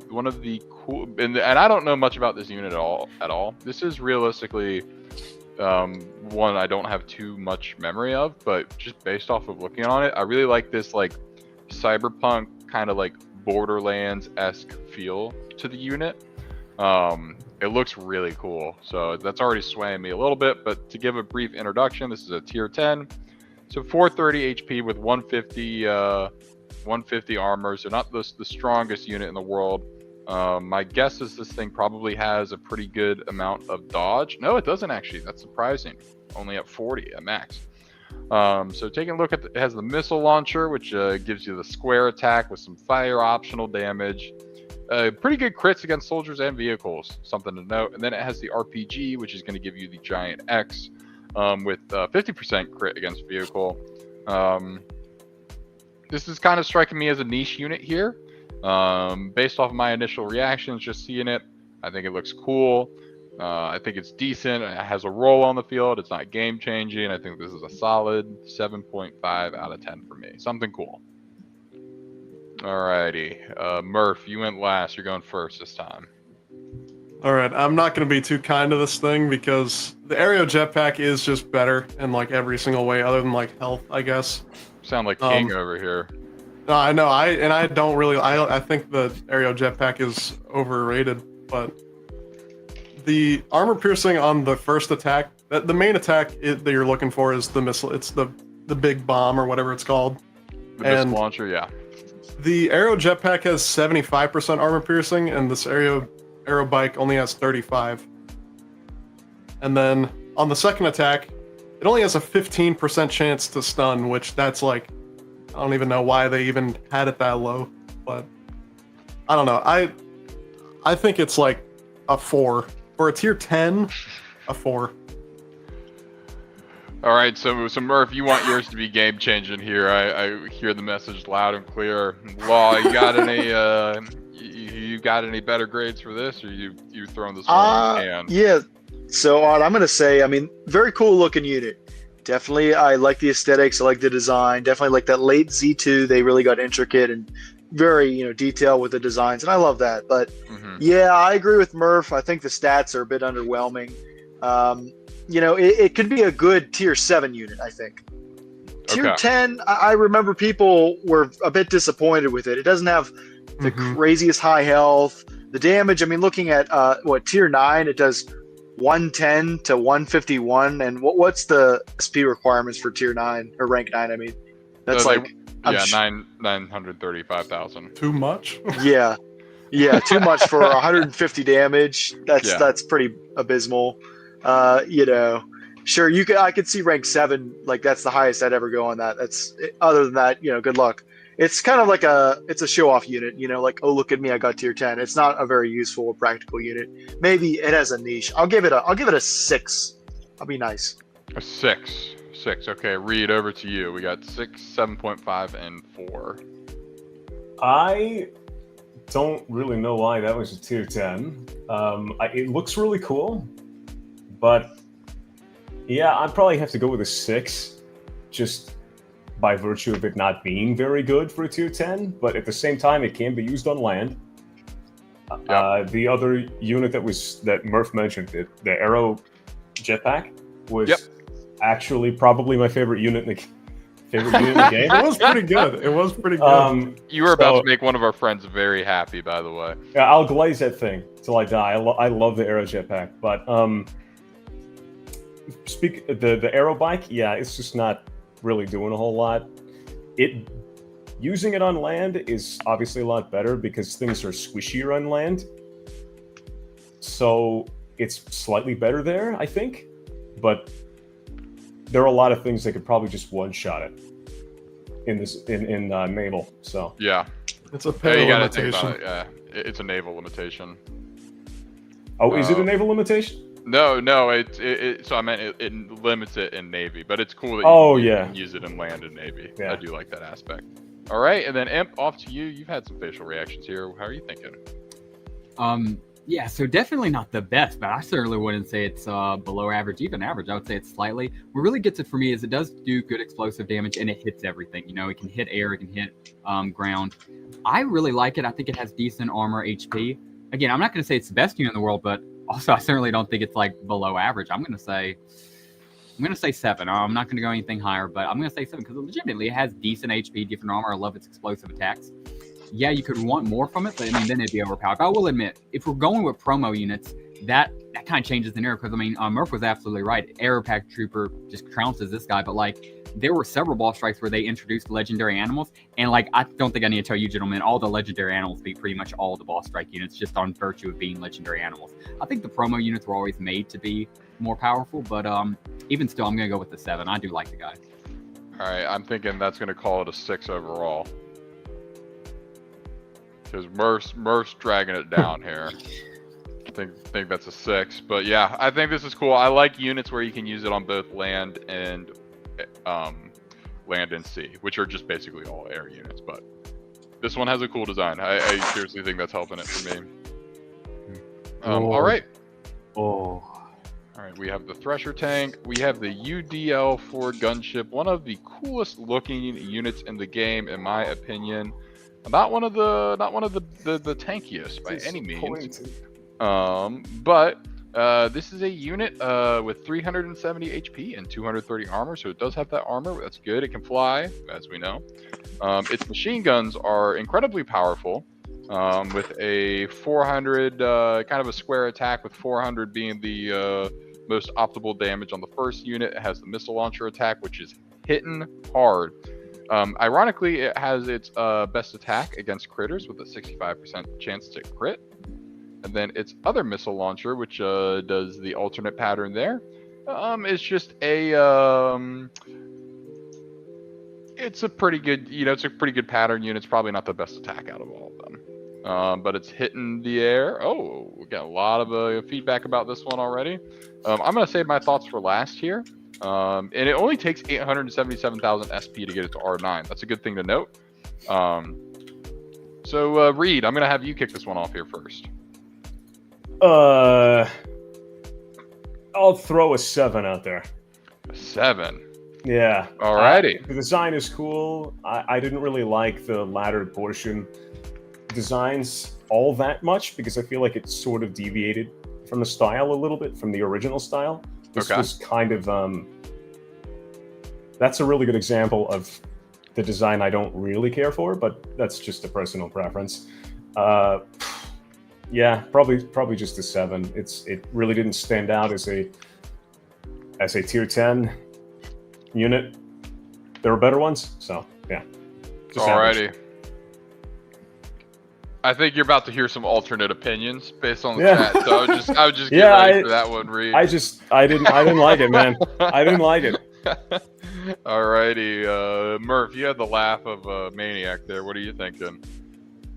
one of the cool, and I don't know much about this unit at all. This is realistically one I don't have too much memory of, but just based off of looking on it, I really like this like cyberpunk kind of like Borderlands-esque feel to the unit. It looks really cool, so that's already swaying me a little bit. But to give a brief introduction, this is a tier 10, so 430 HP with 150 armor, so not the strongest unit in the world. My guess is this thing probably has a pretty good amount of dodge. No, it doesn't actually. That's surprising. Only at 40 at max. So taking a look at it has the missile launcher, which gives you the square attack with some fire optional damage. Pretty good crits against soldiers and vehicles, something to note. And then it has the RPG, which is going to give you the giant X with 50% crit against vehicle. This is kind of striking me as a niche unit here. Based off of my initial reactions, just seeing it, I think it looks cool. I think it's decent. It has a role on the field. It's not game changing. I think this is a solid 7.5 out of 10 for me. Something cool. Alrighty, Murph, you went last. You're going first this time. All right, I'm not going to be too kind to this thing because the aerial jetpack is just better in like every single way, other than like health, I guess. Sound like King over here. No, I know. I don't really. I think the aerial jetpack is overrated, but the armor piercing on the first attack, the main attack that you're looking for is the missile. It's the big bomb or whatever it's called. The missile launcher, yeah. The aero jetpack has 75% armor piercing, and this aero bike only has 35. And then on the second attack, it only has a 15% chance to stun, which that's like, I don't even know why they even had it that low, but I don't know. I think it's like a 4 for a tier 10, a 4. All right, so Murph, you want yours to be game changing here. I hear the message loud and clear. Law, you got any you got any better grades for this, or you throwing this one in the can? Yeah. So I'm gonna say, I mean, very cool looking unit. Definitely, I like the aesthetics. I like the design. Definitely like that late Z2. They really got intricate and very detailed with the designs, and I love that. But yeah, I agree with Murph. I think the stats are a bit underwhelming. It could be a good tier 7 unit, I think. Tier 10, I remember people were a bit disappointed with it. It doesn't have the craziest high health. The damage, I mean, looking at tier 9, it does 110 to 151. And what's the SP requirements for tier 9 or rank 9? I mean, that's so like 935,000. Too much? Yeah, too much for 150 damage. That's pretty abysmal. Sure, I could see rank 7, like that's the highest I'd ever go on that. That's other than that, good luck. It's kind of like it's a show off unit, like, oh, look at me, I got tier 10. It's not a very useful or practical unit. Maybe it has a niche. I'll give it a 6. I'll be nice. A 6. Okay, Reed, over to you. We got 6, 7.5, and 4. I don't really know why that was a tier 10. It looks really cool, but yeah, I'd probably have to go with a 6, just by virtue of it not being very good for a tier 10. But at the same time, it can be used on land. The other unit that Murph mentioned, the Aero Jetpack, was actually probably my favorite unit in the game. It was pretty good. You were about to make one of our friends very happy, by the way. Yeah, I'll glaze that thing till I die. I love the Aero Jetpack, but the Aero Bike, yeah, it's just not really doing a whole lot. Using it on land is obviously a lot better because things are squishier on land. So it's slightly better there, I think. But there are a lot of things that could probably just one-shot it in naval. So yeah, it's a payload limitation. Think about it. Yeah, it's a naval limitation. Oh, is it a naval limitation? No. So I meant it limits it in Navy, but it's cool that you can use it in land and Navy. Yeah. I do like that aspect. All right, and then Imp, off to you. You've had some facial reactions here. How are you thinking? Yeah, so definitely not the best, but I certainly wouldn't say it's below average, even average. I would say it's slightly. What really gets it for me is it does do good explosive damage, and it hits everything. It can hit air, it can hit ground. I really like it. I think it has decent armor HP. Again, I'm not going to say it's the best unit in the world, but also I certainly don't think it's like below average. I'm going to say 7. I'm not going to go anything higher, but I'm going to say 7 because legitimately it has decent HP, different armor. I love its explosive attacks. Yeah, you could want more from it, but I mean, then it'd be overpowered. But I will admit, if we're going with promo units, that kind of changes the narrative because, I mean, Murph was absolutely right. Aeropack Trooper just trounces this guy, but like, there were several boss strikes where they introduced legendary animals, and like, I don't think I need to tell you, gentlemen, all the legendary animals beat pretty much all the boss strike units just on virtue of being legendary animals. I think the promo units were always made to be more powerful, but even still, I'm going to go with the 7. I do like the guy. All right, I'm thinking that's going to call it a 6 overall. Because Murph's dragging it down here. I think that's a 6. But yeah, I think this is cool. I like units where you can use it on both land and sea, which are just basically all air units. But this one has a cool design. I seriously think that's helping it for me. All right. All right, we have the Thresher tank. We have the UDL-4 gunship, one of the coolest looking units in the game, in my opinion. Not one of the tankiest by any means. But this is a unit with 370 HP and 230 armor, so it does have that armor. That's good. It can fly, as we know. Its machine guns are incredibly powerful, with a 400 kind of a square attack, with 400 being the most optimal damage on the first unit. It has the missile launcher attack, which is hitting hard. Ironically, it has its best attack against critters with a 65% chance to crit. And then its other missile launcher, which does the alternate pattern there, is just a it's a pretty good, it's a pretty good pattern unit. It's probably not the best attack out of all of them, but it's hitting the air. Oh, we got a lot of feedback about this one already. I'm gonna save my thoughts for last here. And it only takes 877,000 SP to get it to R9. That's a good thing to note. So Reed, I'm gonna have you kick this one off here first. I'll throw a 7 out there. A 7. Yeah. Alrighty. The design is cool. I didn't really like the laddered portion designs all that much because I feel like it sort of deviated from the style a little bit, from the original style. This was kind of that's a really good example of the design I don't really care for, but that's just a personal preference. Yeah, probably just a 7. It really didn't stand out as a tier 10 unit. There were better ones, so yeah. Alrighty. I think you're about to hear some alternate opinions based on the chat, so I would just get ready for that one, Reed. I didn't like it, man. I didn't like it. Alrighty, Murph, you had the laugh of Maniac there. What are you thinking?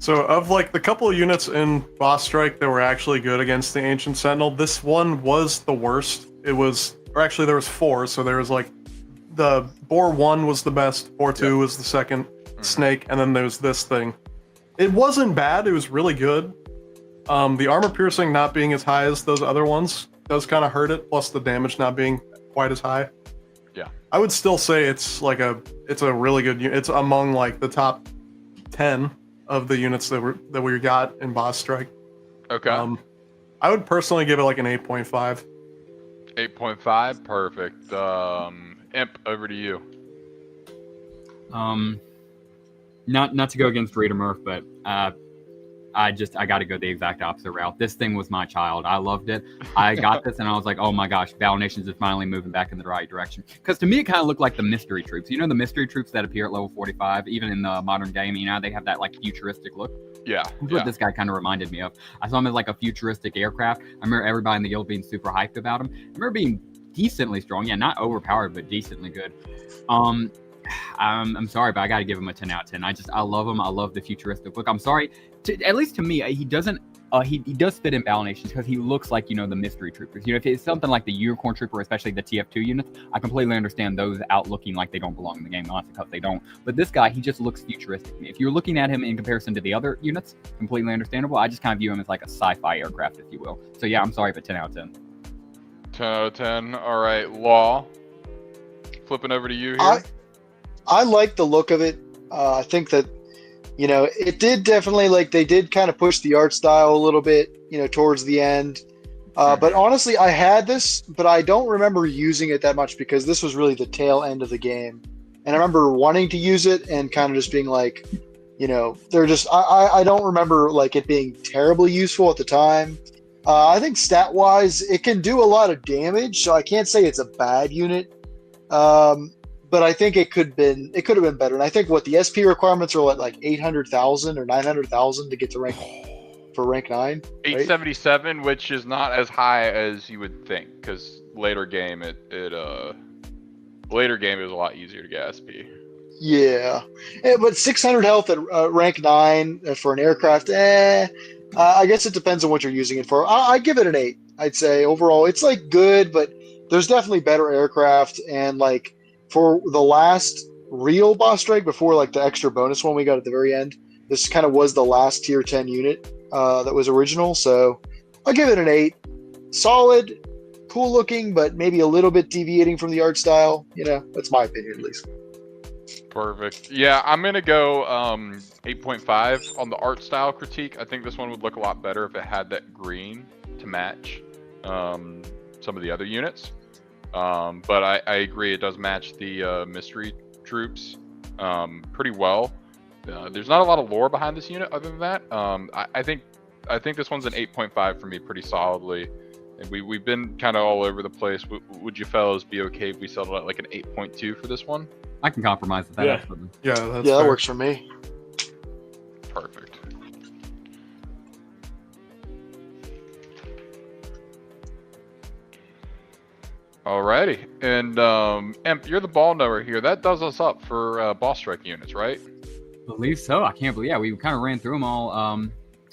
So of like the couple of units in Boss Strike that were actually good against the Ancient Sentinel, this one was the worst. It was, or actually there was 4, so there was like the Boar 1 was the best, Boar 2 was the second, Snake, and then there's this thing. It wasn't bad, it was really good. The armor piercing not being as high as those other ones does kind of hurt it, plus the damage not being quite as high. Yeah. I would still say it's a really good unit. It's among like the top 10 of the units that we got in Boss Strike. Okay. I would personally give it like an 8.5. 8.5, perfect. Imp, over to you. Not to go against Reed or Murph, but I got to go the exact opposite route. This thing was my child. I loved it. I got this and I was like, oh my gosh, Battle Nations is finally moving back in the right direction. Because to me, it kind of looked like the mystery troops. You know, the mystery troops that appear at level 45, even in the modern game, they have that like futuristic look. Yeah. That's what this guy kind of reminded me of. I saw him as like a futuristic aircraft. I remember everybody in the guild being super hyped about him. I remember being decently strong. Yeah, not overpowered, but decently good. I'm sorry, but I got to give him a 10 out of 10. I love him. I love the futuristic look. I'm sorry, at least to me, he doesn't. He does fit in Battle Nations because he looks like, the mystery troopers. If it's something like the Unicorn Trooper, especially the TF2 units, I completely understand those out looking like they don't belong in the game, not because they don't. But this guy, he just looks futuristic to me. If you're looking at him in comparison to the other units, completely understandable. I just kind of view him as like a sci-fi aircraft, if you will. So yeah, I'm sorry, but 10 out of 10. 10 out of 10. All right, Law. Flipping over to you here. I like the look of it. I think that, it did definitely, they did kind of push the art style a little bit, towards the end. But honestly, I had this, but I don't remember using it that much because this was really the tail end of the game. And I remember wanting to use it and kind of just being like, they're just, I don't remember it being terribly useful at the time. I think stat-wise, it can do a lot of damage, so I can't say it's a bad unit. But I think it could have been better. And I think the SP requirements are like 800,000 or 900,000 to get to rank 9. 877, right? Which is not as high as you would think, because later game it was a lot easier to get SP. Yeah, but 600 health at rank 9 for an aircraft. I guess it depends on what you're using it for. I give it an 8. I'd say overall it's good, but there's definitely better aircraft and for the last real Boss Strike before the extra bonus one we got at the very end, this kind of was the last tier 10 unit that was original. So I'll give it an 8. Solid, cool looking, but maybe a little bit deviating from the art style. That's my opinion at least. Perfect. Yeah, I'm gonna go 8.5 on the art style critique. I think this one would look a lot better if it had that green to match some of the other units. But I agree, it does match the mystery troops pretty well. There's not a lot of lore behind this unit other than that. I think this one's an 8.5 for me pretty solidly. And we've been kind of all over the place. Would you fellows be okay if we settled at like an 8.2 for this one? I can compromise with that. Yeah. Absolutely. Yeah, that's Yeah, that fair. works for me. Perfect. Alrighty, and Imp, you're the ball knower here. That does us up for boss strike units, right? Believe so. I can't believe. Yeah, we kind of ran through them all a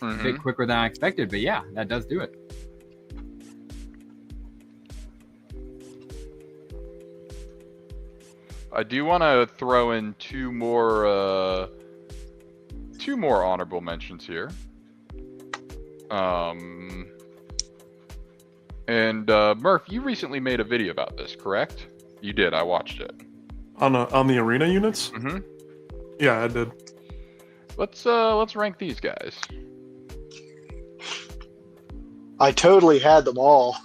Mhm. bit quicker than I expected, but yeah, that does do it. I do want to throw in two more honorable mentions here. And Murph, you recently made a video about this, correct? You did. I watched it. On the arena units? Mm-hmm. Yeah, I did. Let's rank these guys. I totally had them all.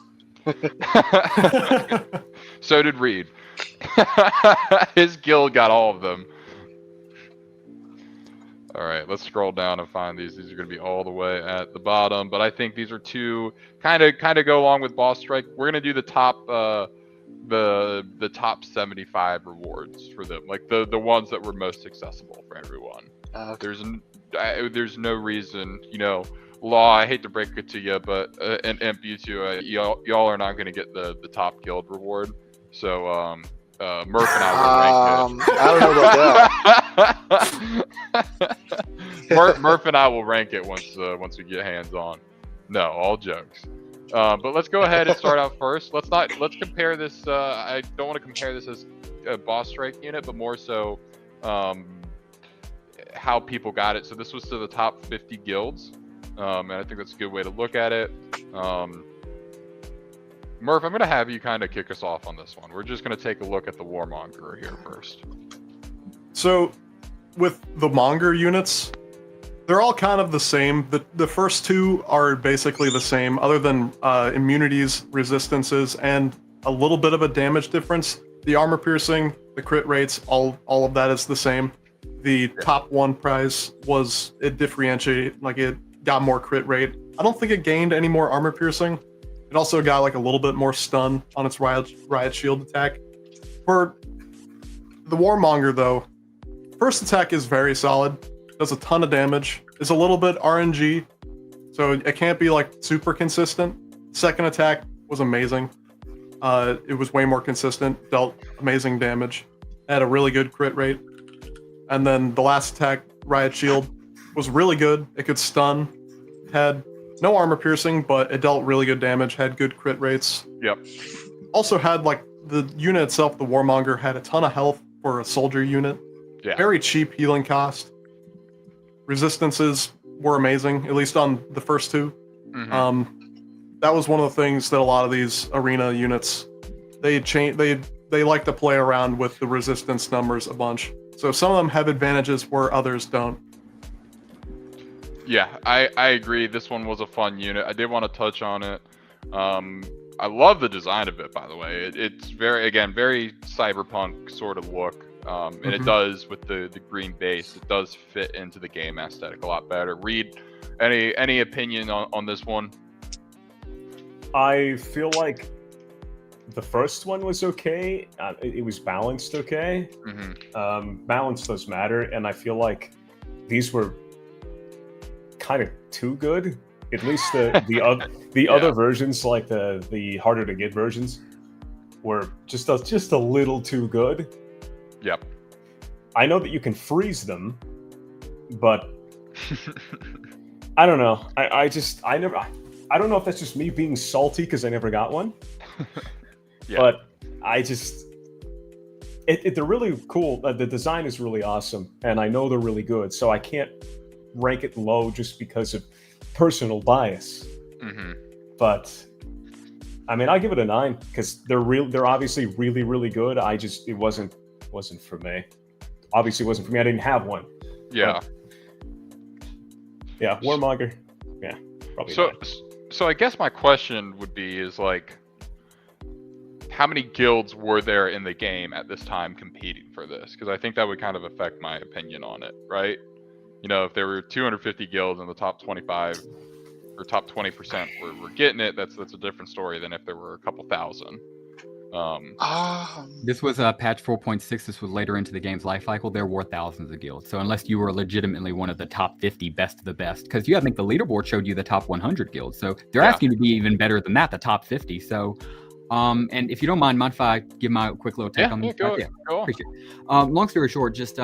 So did Reed. His guild got all of them. All right, let's scroll down and find these. These are going to be all the way at the bottom, but I think these are two kind of go along with boss strike. We're going to do the top the top 75 rewards for them, like the ones that were most accessible for everyone. There's no reason, Law, I hate to break it to you, but and Imp, you two, y'all are not going to get the top guild reward. So Murph and I will rank it. I don't know about that. Murph and I will rank it once we get hands on. No, all jokes. But let's go ahead and start out first. Let's compare this. I don't want to compare this as a boss strike unit, but more so how people got it. So this was to the top 50 guilds, and I think that's a good way to look at it. Murph, I'm going to have you kind of kick us off on this one. We're just going to take a look at the Warmonger here first. So, with the Monger units, they're all kind of the same. The first two are basically the same, other than immunities, resistances, and a little bit of a damage difference. The armor piercing, the crit rates, all of that is the same. The top one prize it differentiated, like it got more crit rate. I don't think it gained any more armor piercing. It also got like a little bit more stun on its riot shield attack. For the Warmonger though, first attack is very solid, does a ton of damage, is a little bit RNG, so it can't be like super consistent. Second attack was amazing. It was way more consistent, dealt amazing damage, had a really good crit rate. And then the last attack, Riot Shield, was really good. It could stun, had no armor piercing, but it dealt really good damage, had good crit rates. Yep. Also had like the unit itself, the Warmonger, had a ton of health for a soldier unit. Yeah. Very cheap healing cost. Resistances were amazing, at least on the first two. Mhm. That was one of the things that a lot of these arena units they like to play around with the resistance numbers a bunch. So some of them have advantages where others don't. Yeah, I agree. This one was a fun unit. I did want to touch on it. I love the design of it, by the way. It's very cyberpunk sort of look. And it does, with the green base, it does fit into the game aesthetic a lot better. Reed, any opinion on this one? I feel like the first one was okay. It was balanced okay. Mm-hmm. Balance does matter, and I feel like these were kind of too good. At least the other versions, like the harder to get versions, were just a little too good. Yep. I know that you can freeze them, but I don't know. I don't know if that's just me being salty because I never got one. Yeah. But they're really cool. The design is really awesome, and I know they're really good. So I can't rank it low just because of personal bias. Mm-hmm. But I mean, I give it a 9 because they're obviously really, really good. It wasn't for me. obviously wasn't for me. I didn't have one. Yeah. But, yeah, Warmonger. Yeah, probably. So, not. so I guess my question would be is like, how many guilds were there in the game at this time competing for this? Because I think that would kind of affect my opinion on it, right? You know, if there were 250 guilds in the top 25 or top 20% were getting it, that's a different story than if there were a couple thousand. This was patch 4.6. This was later into the game's life cycle. There were thousands of guilds. So unless you were legitimately one of the top 50 best of the best, because I think the leaderboard showed you the top 100 guilds. So they're asking you to be even better than that, the top 50. So, and if you don't mind if I give my quick little take on this? Go on. Appreciate it. Long story short, just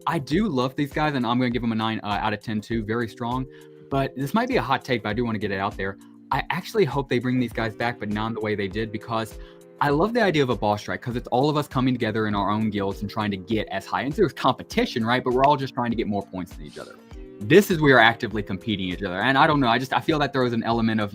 I do love these guys, and I'm going to give them a 9 out of 10 too. Very strong. But this might be a hot take, but I do want to get it out there. I actually hope they bring these guys back, but not in the way they did, because I love the idea of a boss strike, because it's all of us coming together in our own guilds and trying to get as high. And there's competition, right? But we're all just trying to get more points than each other. This is where we're actively competing each other. And I don't know. I feel that there is an element of,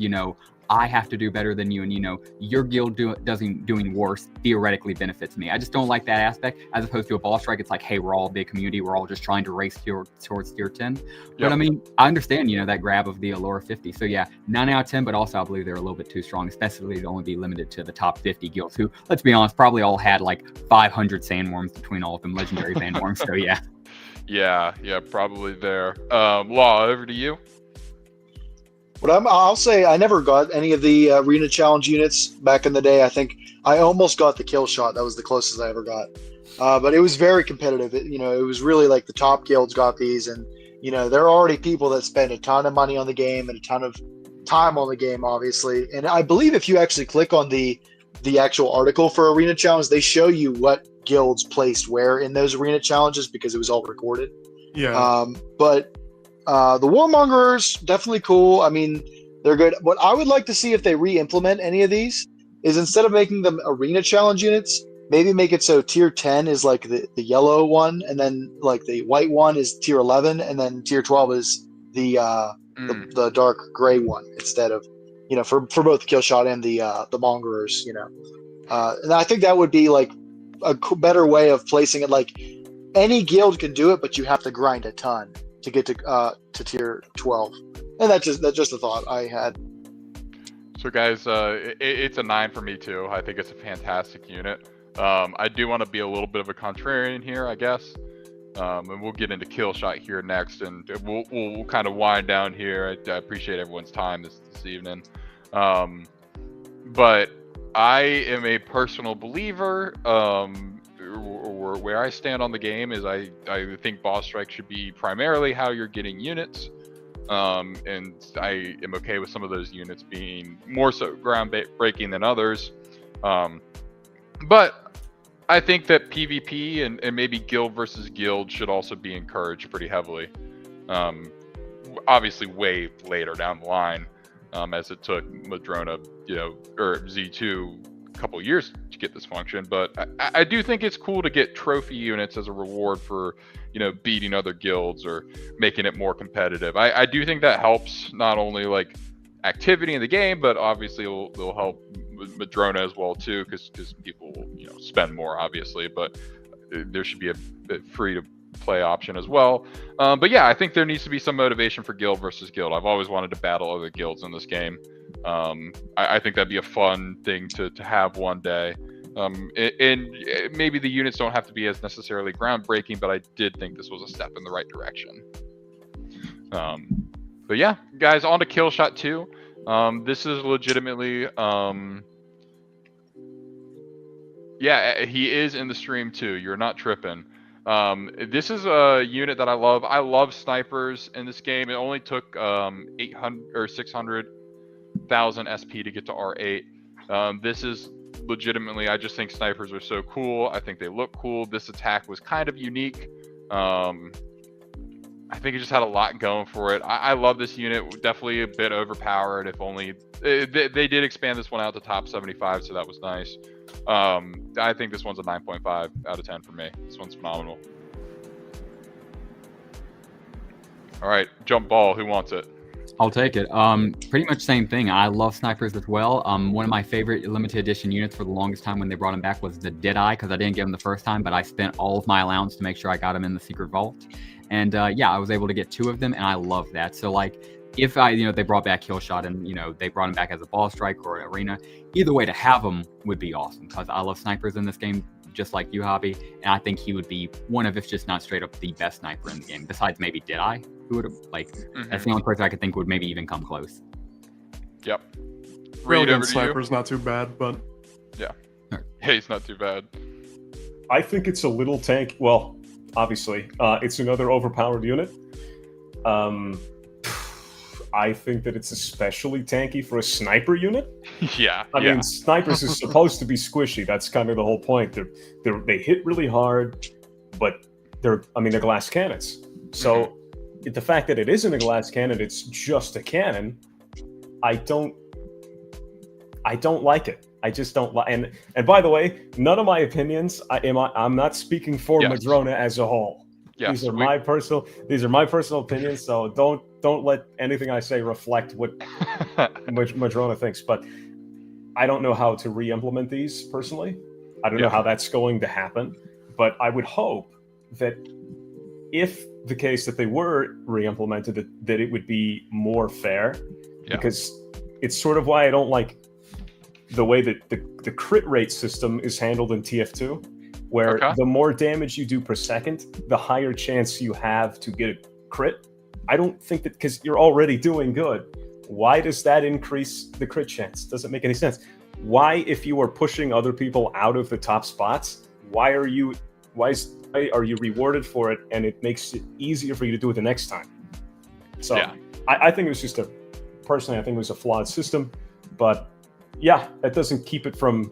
I have to do better than you, and your guild doing worse theoretically benefits me. I just don't like that aspect, as opposed to a boss strike. It's like, hey, we're all a big community, we're all just trying to race towards tier 10. But Yep. I mean, I understand that grab of the Allura 50. So yeah, 9 out of 10, but also I believe they're a little bit too strong, especially to only be limited to the top 50 guilds, who, let's be honest, probably all had like 500 sandworms between all of them, legendary sandworms. So yeah. Yeah, probably there. Law, over to you. But I'll say I never got any of the arena challenge units back in the day. I think I almost got the kill shot. That was the closest I ever got. But it was very competitive. It was really like the top guilds got these, and there are already people that spend a ton of money on the game and a ton of time on the game, obviously. And I believe if you actually click on the actual article for arena challenge, they show you what guilds placed where in those arena challenges, because it was all recorded. Yeah. But the Warmongers, definitely cool. I mean, they're good. What I would like to see if they re-implement any of these is, instead of making them arena challenge units, maybe make it so tier 10 is like the yellow one, and then like the white one is tier 11, and then tier 12 is the dark gray one, instead of, for both the kill shot and the mongerers, and I think that would be like a better way of placing it. Like, any guild can do it, but you have to grind a ton to get to tier 12. And that's just a thought I had. So guys, it's a 9 for me too. I think it's a fantastic unit. I do want to be a little bit of a contrarian here, I guess. And we'll get into kill shot here next, and we'll kind of wind down here. I appreciate everyone's time this evening. But I am a personal believer, or where I stand on the game is I think boss strike should be primarily how you're getting units. And I am okay with some of those units being more so ground-breaking than others. But I think that PvP and maybe guild versus guild should also be encouraged pretty heavily. Obviously way later down the line, as it took Madrona, or Z2 a couple years to get this function. But I do think it's cool to get trophy units as a reward for, beating other guilds or making it more competitive. I do think that helps not only like activity in the game, but obviously it'll help Madrona as well too, because people will, spend more obviously, but there should be a free to play option as well. But yeah, I think there needs to be some motivation for guild versus guild. I've always wanted to battle other guilds in this game. I think that'd be a fun thing to have one day. And maybe the units don't have to be as necessarily groundbreaking, but I did think this was a step in the right direction. But yeah, guys, on to kill shot 2. This is legitimately, yeah, he is in the stream too. You're not tripping. This is a unit that I love. I love snipers in this game. It only took 800 or 600,000 SP to get to R8. This is legitimately, I just think snipers are so cool. I think they look cool. This attack was kind of unique. I think it just had a lot going for it. I love this unit. Definitely a bit overpowered. If only they did expand this one out to top 75, so that was nice. I think this one's a 9.5 out of 10 for me. This one's phenomenal. All right, jump ball. Who wants it? I'll take it. Pretty much same thing. I love snipers as well. One of my favorite limited edition units for the longest time when they brought him back was the Deadeye, because I didn't get him the first time, but I spent all of my allowance to make sure I got him in the secret vault. And yeah, I was able to get 2 of them, and I love that. So like, if they brought back Killshot and they brought him back as a ball strike or an arena, either way, to have him would be awesome, because I love snipers in this game, just like you, Hobby, and I think he would be one of, if just not straight up the best sniper in the game, besides maybe Deadeye, who would have that's the only person I could think would maybe even come close. Yep. Railgun Sniper's not too bad, but yeah, he's not too bad. I think it's a little tank. Well, obviously, it's another overpowered unit. I think that it's especially tanky for a sniper unit. Yeah. I mean, snipers is supposed to be squishy. That's kind of the whole point. They hit really hard, but they're glass cannons. So the fact that it isn't a glass cannon, it's just a cannon. I don't like it. I just don't like. And by the way, none of my opinions. I'm not speaking for Madrona as a whole. Yes, these are my personal opinions. So don't let anything I say reflect what Madrona thinks. But I don't know how to re-implement these personally. I don't know how that's going to happen. But I would hope that if the case that they were re-implemented, that it would be more fair. Yeah. Because it's sort of why I don't like the way that the crit rate system is handled in TF2, where the more damage you do per second, the higher chance you have to get a crit. I don't think that, because you're already doing good, why does that increase the crit chance? Doesn't make any sense. Why, if you are pushing other people out of the top spots, why are you rewarded for it, and it makes it easier for you to do it the next time? So I think it was just personally, I think it was a flawed system, but yeah, that doesn't keep it from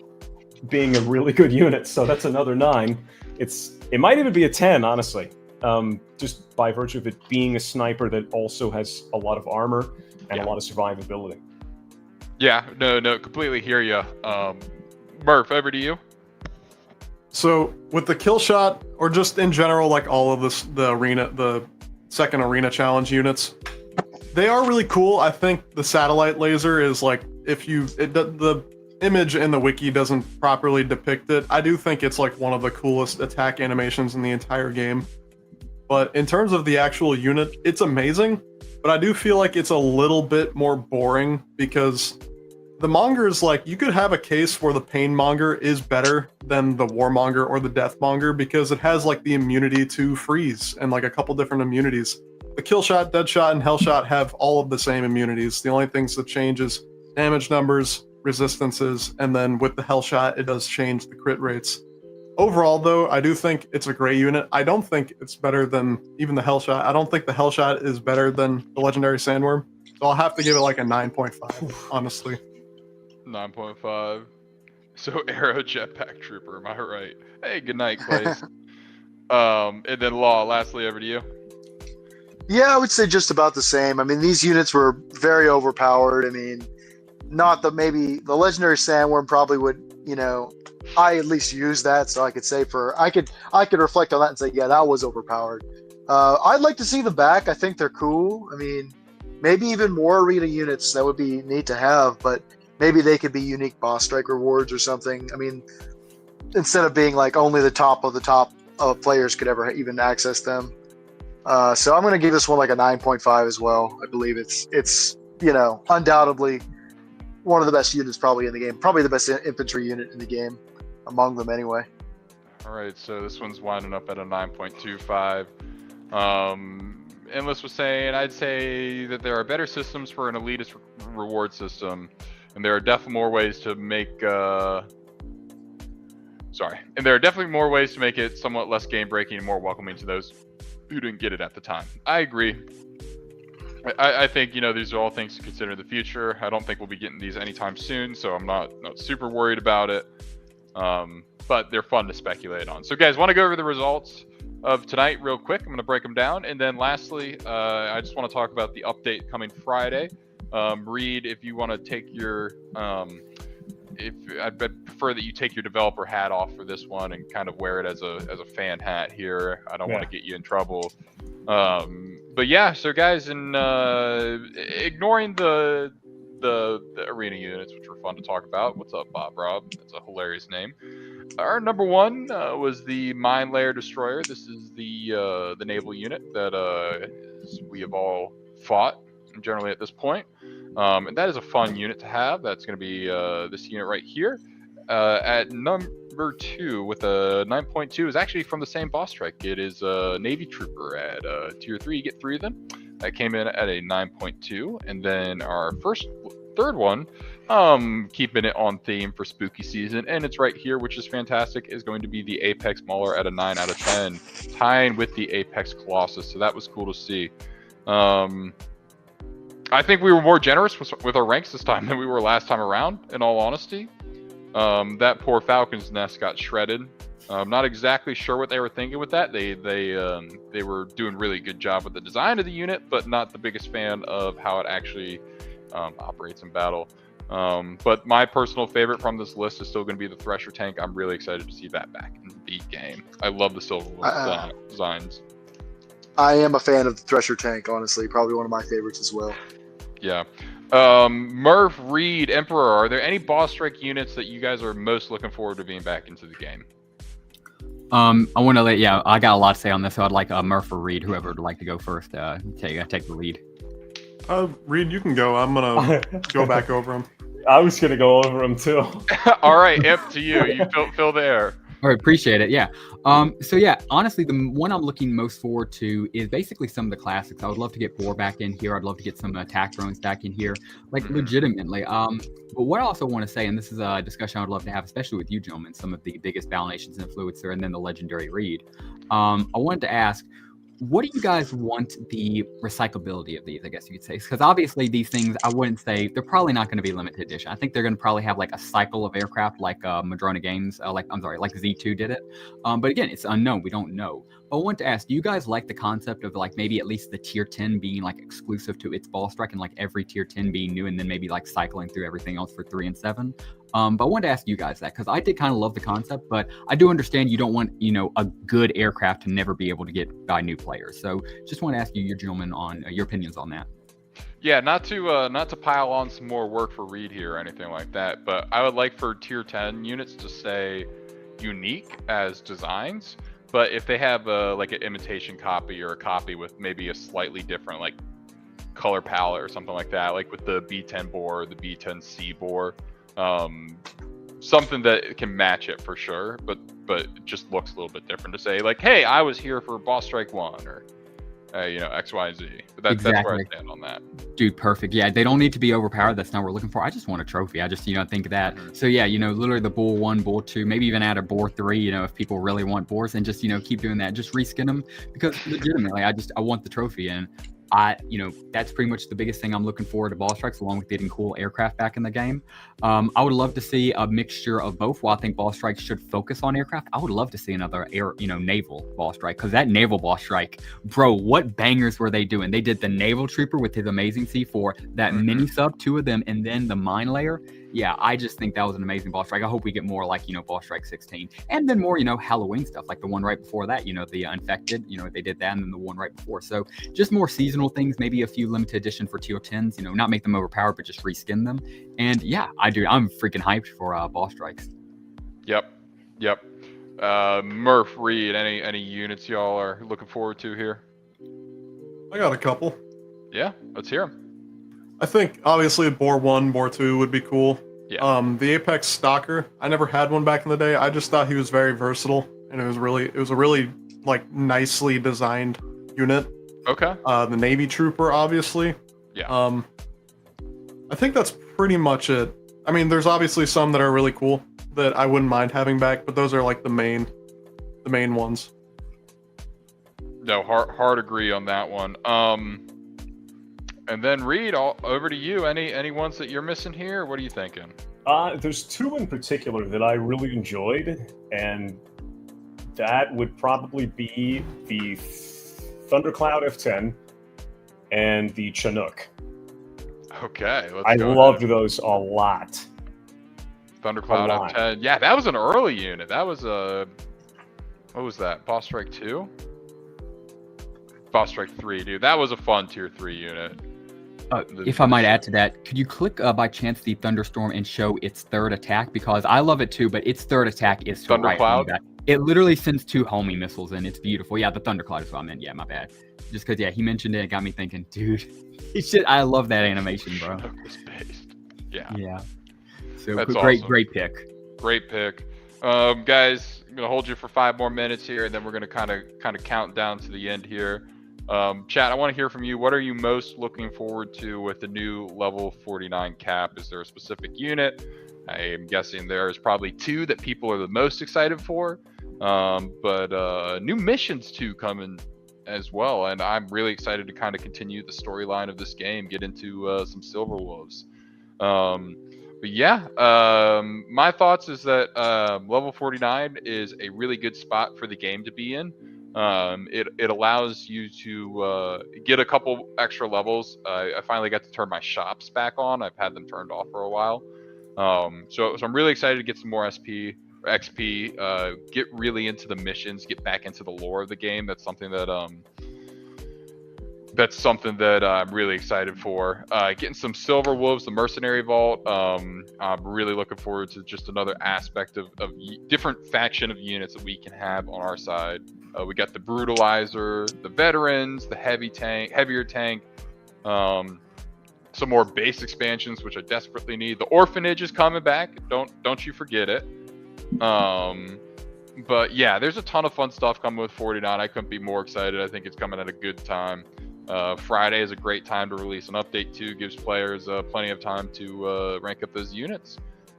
being a really good unit. So that's another 9. It might even be a 10, honestly, just by virtue of it being a sniper that also has a lot of armor and a lot of survivability. Yeah, no, completely hear you. Murph, over to you. So with the kill shot, or just in general, like all of this, the second arena challenge units, they are really cool. I think the satellite laser is like, the image in the wiki doesn't properly depict it. I do think it's like one of the coolest attack animations in the entire game. But in terms of the actual unit, it's amazing. But I do feel like it's a little bit more boring, because the Mongers, like, you could have a case where the Pain Monger is better than the Warmonger or the Death Monger, because it has like the immunity to freeze and like a couple different immunities. The Killshot, Deadshot, and Hellshot have all of the same immunities. The only things that change is damage numbers, resistances, and then with the Hellshot, it does change the crit rates. Overall, though, I do think it's a great unit. I don't think it's better than even the Hellshot. I don't think the Hellshot is better than the Legendary Sandworm. So I'll have to give it like a 9.5, honestly. 9.5. So Arrow Jetpack Trooper, am I right? Hey, good night, Clays. And then Law, lastly, over to you. Yeah, I would say just about the same. I mean, these units were very overpowered. I mean, not that maybe the Legendary Sandworm probably would, I at least use that, so I could say I could reflect on that and say, yeah, that was overpowered. I'd like to see them back. I think they're cool. I mean, maybe even more arena units. That would be neat to have, but maybe they could be unique boss strike rewards or something. I mean, instead of being like only the top of the top players could ever even access them. So I'm going to give this one like a 9.5 as well. I believe it's undoubtedly one of the best units probably in the game. Probably the best infantry unit in the game, among them anyway. All right, so this one's winding up at a 9.25. Endless was saying, I'd say that there are better systems for an elitist reward system, and there are definitely more ways to make it somewhat less game-breaking and more welcoming to those who didn't get it at the time. I agree. I think, these are all things to consider in the future. I don't think we'll be getting these anytime soon, so I'm not super worried about it. But they're fun to speculate on. So guys, want to go over the results of tonight real quick? I'm going to break them down. And then lastly, I just want to talk about the update coming Friday. Reed, if you want to take your... I'd prefer that you take your developer hat off for this one and kind of wear it as a fan hat here. I don't want to get you in trouble. But yeah, so guys, ignoring the arena units, which were fun to talk about. What's up, Bob Rob? That's a hilarious name. Our number one was the Mine Layer Destroyer. This is the naval unit that we have all fought generally at this point. And that is a fun unit to have. That's going to be this unit right here. At number 2 with a 9.2 is actually from the same boss strike. It is a Navy Trooper at tier 3. You get 3 of them. That came in at a 9.2. And then our third one, keeping it on theme for spooky season, and it's right here, which is fantastic, is going to be the Apex Mauler at a 9 out of 10, tying with the Apex Colossus. So that was cool to see. I think we were more generous with our ranks this time than we were last time around, in all honesty. That poor Falcon's Nest got shredded. I'm not exactly sure what they were thinking with that. They were doing a really good job with the design of the unit, but not the biggest fan of how it actually operates in battle. But my personal favorite from this list is still going to be the Thresher tank. I'm really excited to see that back in the game. I love the silver designs. I am a fan of the Thresher tank, honestly. Probably one of my favorites as well. Yeah. Murph, Reed, Emperor, are there any boss strike units that you guys are most looking forward to being back into the game? I want to I got a lot to say on this, so I'd like Murph or Reed, whoever would like to go first, take the lead. Reed, you can go. I'm gonna go back over them. I was gonna go over them too. All right, Imp, to you. You fill the air. All right, appreciate it. Yeah. So yeah, honestly, the one I'm looking most forward to is basically some of the classics. I would love to get Boar back in here. I'd love to get some attack drones back in here, like legitimately. But what I also want to say, and this is a discussion I would love to have, especially with you gentlemen, some of the biggest Battle Nations influencer, and then the legendary Reed. I wanted to ask, what do you guys want the recyclability of these, I guess you could say? Because obviously these things, I wouldn't say, they're probably not going to be limited edition. I think they're going to probably have like a cycle of aircraft like Madrona Games, like Z2 did it. But again, it's unknown. We don't know. But I want to ask, do you guys like the concept of like maybe at least the tier 10 being like exclusive to its ball strike and like every tier 10 being new and then maybe like cycling through everything else for 3 and 7? But I wanted to ask you guys that because I did kind of love the concept, but I do understand you don't want, a good aircraft to never be able to get by new players. So just want to ask you, your gentlemen, on your opinions on that. Yeah, not to pile on some more work for Reed here or anything like that, but I would like for tier 10 units to say unique as designs. But if they have like an imitation copy or a copy with maybe a slightly different like color palette or something like that, like with the B10 bore or the B10C bore, something that can match it for sure, but it just looks a little bit different to say like, hey, I was here for Boss Strike 1 or XYZ. But Exactly. That's where I stand on that. Dude, perfect. Yeah, they don't need to be overpowered. That's not what we're looking for. I just want a trophy. I just, think of that. So yeah, literally the Bull 1, Bull 2, maybe even add a Boar 3, if people really want boars, and just, keep doing that. Just reskin them because legitimately, I want the trophy. And that's pretty much the biggest thing I'm looking forward to ball strikes, along with getting cool aircraft back in the game. I would love to see a mixture of both. While I think ball strikes should focus on aircraft, I would love to see another naval ball strike, because that naval ball strike, bro, what bangers were they doing? They did the naval trooper with his amazing C4, that mini sub, 2 of them, and then the mine layer. Yeah, I just think that was an amazing ball strike. I hope we get more like, ball strike 16, and then more, Halloween stuff, like the one right before that, the infected, they did that, and then the one right before. So just more seasonal things, maybe a few limited edition for tier 10s, not make them overpowered, but just reskin them. And yeah, I'm freaking hyped for ball strikes. Yep. Murph, Reed, any units y'all are looking forward to here? I got a couple. Yeah, let's hear them. I think obviously Boar 1, Boar 2 would be cool. Yeah. The Apex Stalker, I never had one back in the day. I just thought he was very versatile, and it was a really like nicely designed unit. Okay. The Navy Trooper, obviously. Yeah. I think that's pretty much it. I mean, there's obviously some that are really cool that I wouldn't mind having back, but those are like the main ones. No, hard agree on that one. And then Reed, over to you. Any ones that you're missing here? What are you thinking? There's 2 in particular that I really enjoyed, and that would probably be the Thundercloud F10 and the Chinook. Okay, I loved those a lot. Thundercloud lot. at 10. Yeah, that was an early unit. That was what was that? Boss Strike 2? Boss Strike 3, dude. That was a fun tier 3 unit. If I might add to that, could you click by chance the Thunderstorm and show its third attack? Because I love it too, but its third attack is to right Thundercloud? back. It literally sends 2 homing missiles and it's beautiful. Yeah, the Thundercloud is what I meant. Yeah, my bad. Just because, yeah, he mentioned it, it got me thinking, dude, I love that animation, bro. Focus-based. Yeah. Yeah. So That's great, awesome. great pick. Great pick. Guys, I'm gonna hold you for 5 more minutes here, and then we're gonna kind of count down to the end here. Chat, I want to hear from you. What are you most looking forward to with the new level 49 cap? Is there a specific unit? I am guessing there's probably 2 that people are the most excited for. But new missions too coming as well, and I'm really excited to kind of continue the storyline of this game, get into some Silver Wolves. But yeah, my thoughts is that level 49 is a really good spot for the game to be in. It allows you to get a couple extra levels. I finally got to turn my shops back on. I've had them turned off for a while. So I'm really excited to get some more SP or XP, get really into the missions, get back into the lore of the game. That's something that I'm really excited for. Getting some Silver Wolves, the Mercenary Vault. I'm really looking forward to just another aspect of different faction of units that we can have on our side. We got the Brutalizer, the Veterans, the heavier tank, some more base expansions, which I desperately need. The Orphanage is coming back. Don't you forget it. But yeah, there's a ton of fun stuff coming with 49. I couldn't be more excited. I think it's coming at a good time. Friday is a great time to release an update too. Gives players plenty of time to rank up those units.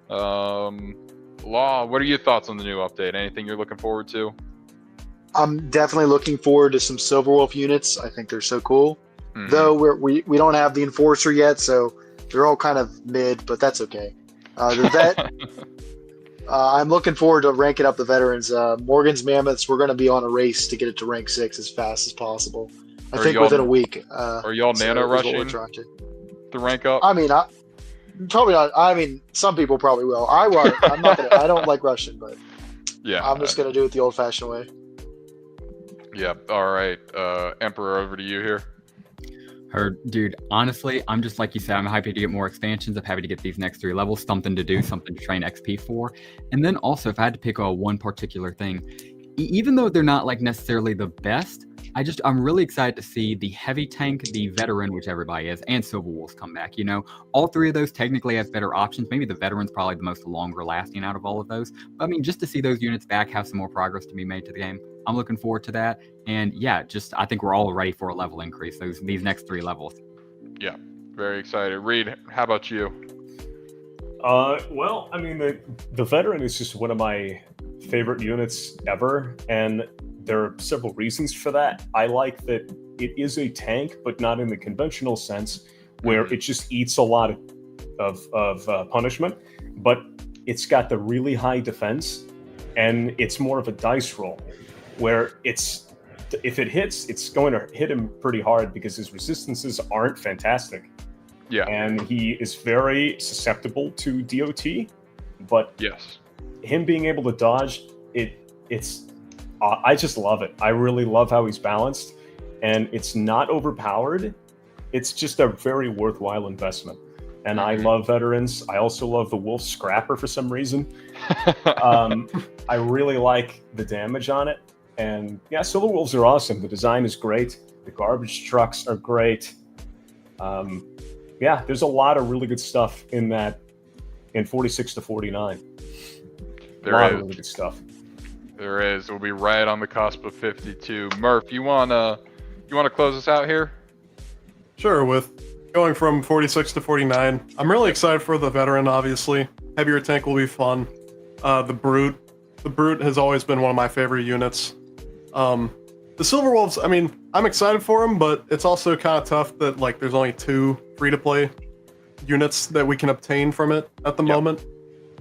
Law, what are your thoughts on the new update? Anything you're looking forward to? I'm definitely looking forward to some Silverwolf units. I think they're so cool. Mhm. Though we don't have the Enforcer yet, so they're all kind of mid, but that's okay. The Vet, I'm looking forward to ranking up the Veterans. Morgan's Mammoths, we're going to be on a race to get it to rank 6 as fast as possible. I Are think y'all- within a week. Are y'all so nano is what we're rushing trying to. the rank up? I mean, probably not. I mean, some people probably will. I won't. I'm not gonna. I don't like rushing, but Yeah. I'm just gonna do it the old-fashioned way. Yeah. All right. Emperor, over to you here. Dude, honestly, I'm just like you said, I'm happy to get more expansions. I'm happy to get these next 3 levels, something to do, something to train XP for. And then also, if I had to pick one particular thing, even though they're not like necessarily the best, I'm really excited to see the heavy tank, the veteran, which everybody is, and Silver Wolves come back. You know, all 3 of those technically have better options. Maybe the veteran's probably the most longer lasting out of all of those. But I mean, just to see those units back, have some more progress to be made to the game. I'm looking forward to that. And yeah, I think we're all ready for a level increase. These next 3 levels. Yeah. Very excited. Reed, how about you? Well, I mean, the Veteran is just one of my favorite units ever, and there are several reasons for that. I like that it is a tank, but not in the conventional sense, where it just eats a lot of punishment, but it's got the really high defense, and it's more of a dice roll, where if it hits, it's going to hit him pretty hard because his resistances aren't fantastic. Yeah. And he is very susceptible to DOT, but Yes. him being able to dodge it's I just love it. I really love how he's balanced, and it's not overpowered. It's just a very worthwhile investment. And I love Veterans. I also love the Wolf Scrapper for some reason. I really like the damage on it. And yeah, Silver Wolves are awesome. The design is great. The garbage trucks are great. Yeah, there's a lot of really good stuff in 46 to 49. There a lot is. of really good stuff. There is. We'll be right on the cusp of 52. Murph, you wanna close us out here? Sure, with going from 46 to 49, I'm really excited for the Veteran, obviously. Heavier tank will be fun. The Brute has always been one of my favorite units. The Silver Wolves, I mean, I'm excited for them, but it's also kind of tough that like there's only 2 free-to-play units that we can obtain from it at the moment.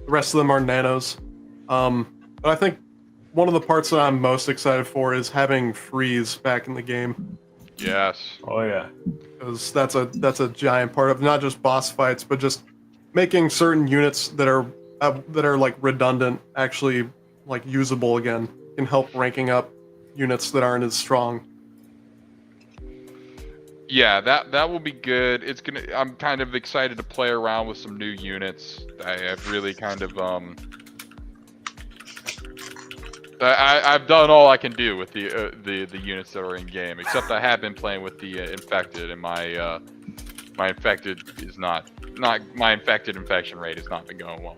The rest of them are nanos. But I think one of the parts that I'm most excited for is having freeze back in the game, Yes. Oh yeah. because that's a giant part of not just boss fights, but just making certain units that are that are like redundant actually like usable again can help ranking up units that aren't as strong. Yeah, that will be good. I'm kind of excited to play around with some new units. I've really kind of I've done all I can do with the units that are in game, except I have been playing with the infected, and my infected is not my infection rate has not been going well.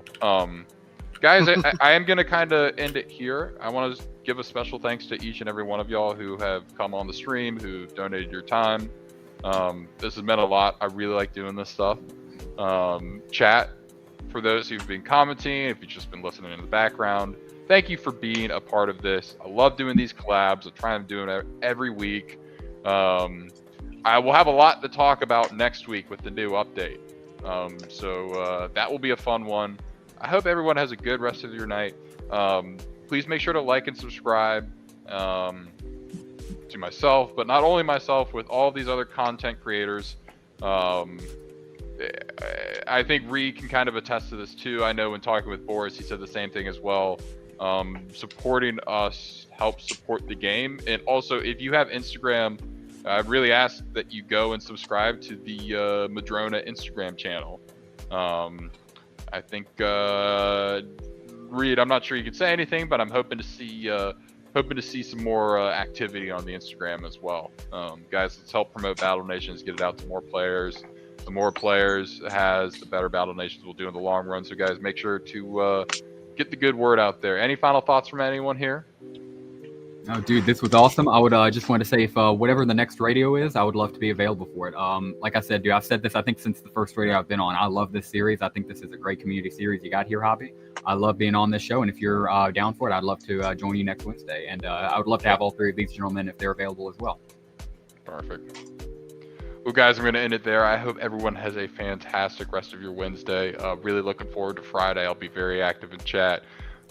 Guys, I am gonna kind of end it here. I want to give a special thanks to each and every one of y'all who have come on the stream, who donated your time. This has meant a lot. I really like doing this stuff. Chat, for those who've been commenting, if you've just been listening in the background, thank you for being a part of this. I love doing these collabs. I try and do it every week. I will have a lot to talk about next week with the new update. So that will be a fun one. I hope everyone has a good rest of your night. Please make sure to like and subscribe to myself, but not only myself, with all these other content creators. I think Reed can kind of attest to this too. I know when talking with Boris, he said the same thing as well. Supporting us helps support the game. And also, if you have Instagram, I really ask that you go and subscribe to the Madrona Instagram channel. I think Reed, I'm not sure you can say anything, but I'm hoping to see some more activity on the Instagram as well. Guys, let's help promote Battle Nations, get it out to more players. The more players it has, the better Battle Nations will do in the long run. So guys, make sure to get the good word out there. Any final thoughts from anyone here? Oh, dude, this was awesome. I would just want to say, if whatever the next radio is, I would love to be available for it. Like I said, dude, I've said this, I think, since the first radio I've been on. I love this series. I think this is a great community series you got here, Hobby. I love being on this show, and if you're down for it, I'd love to join you next Wednesday. And I would love to have all three of these gentlemen if they're available as well. Perfect. Well, guys, I'm going to end it there. I hope everyone has a fantastic rest of your Wednesday. Really looking forward to Friday. I'll be very active in chat.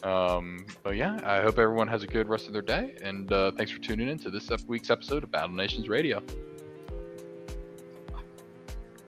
But yeah, I hope everyone has a good rest of their day, and thanks for tuning in to this week's episode of Battle Nations Radio.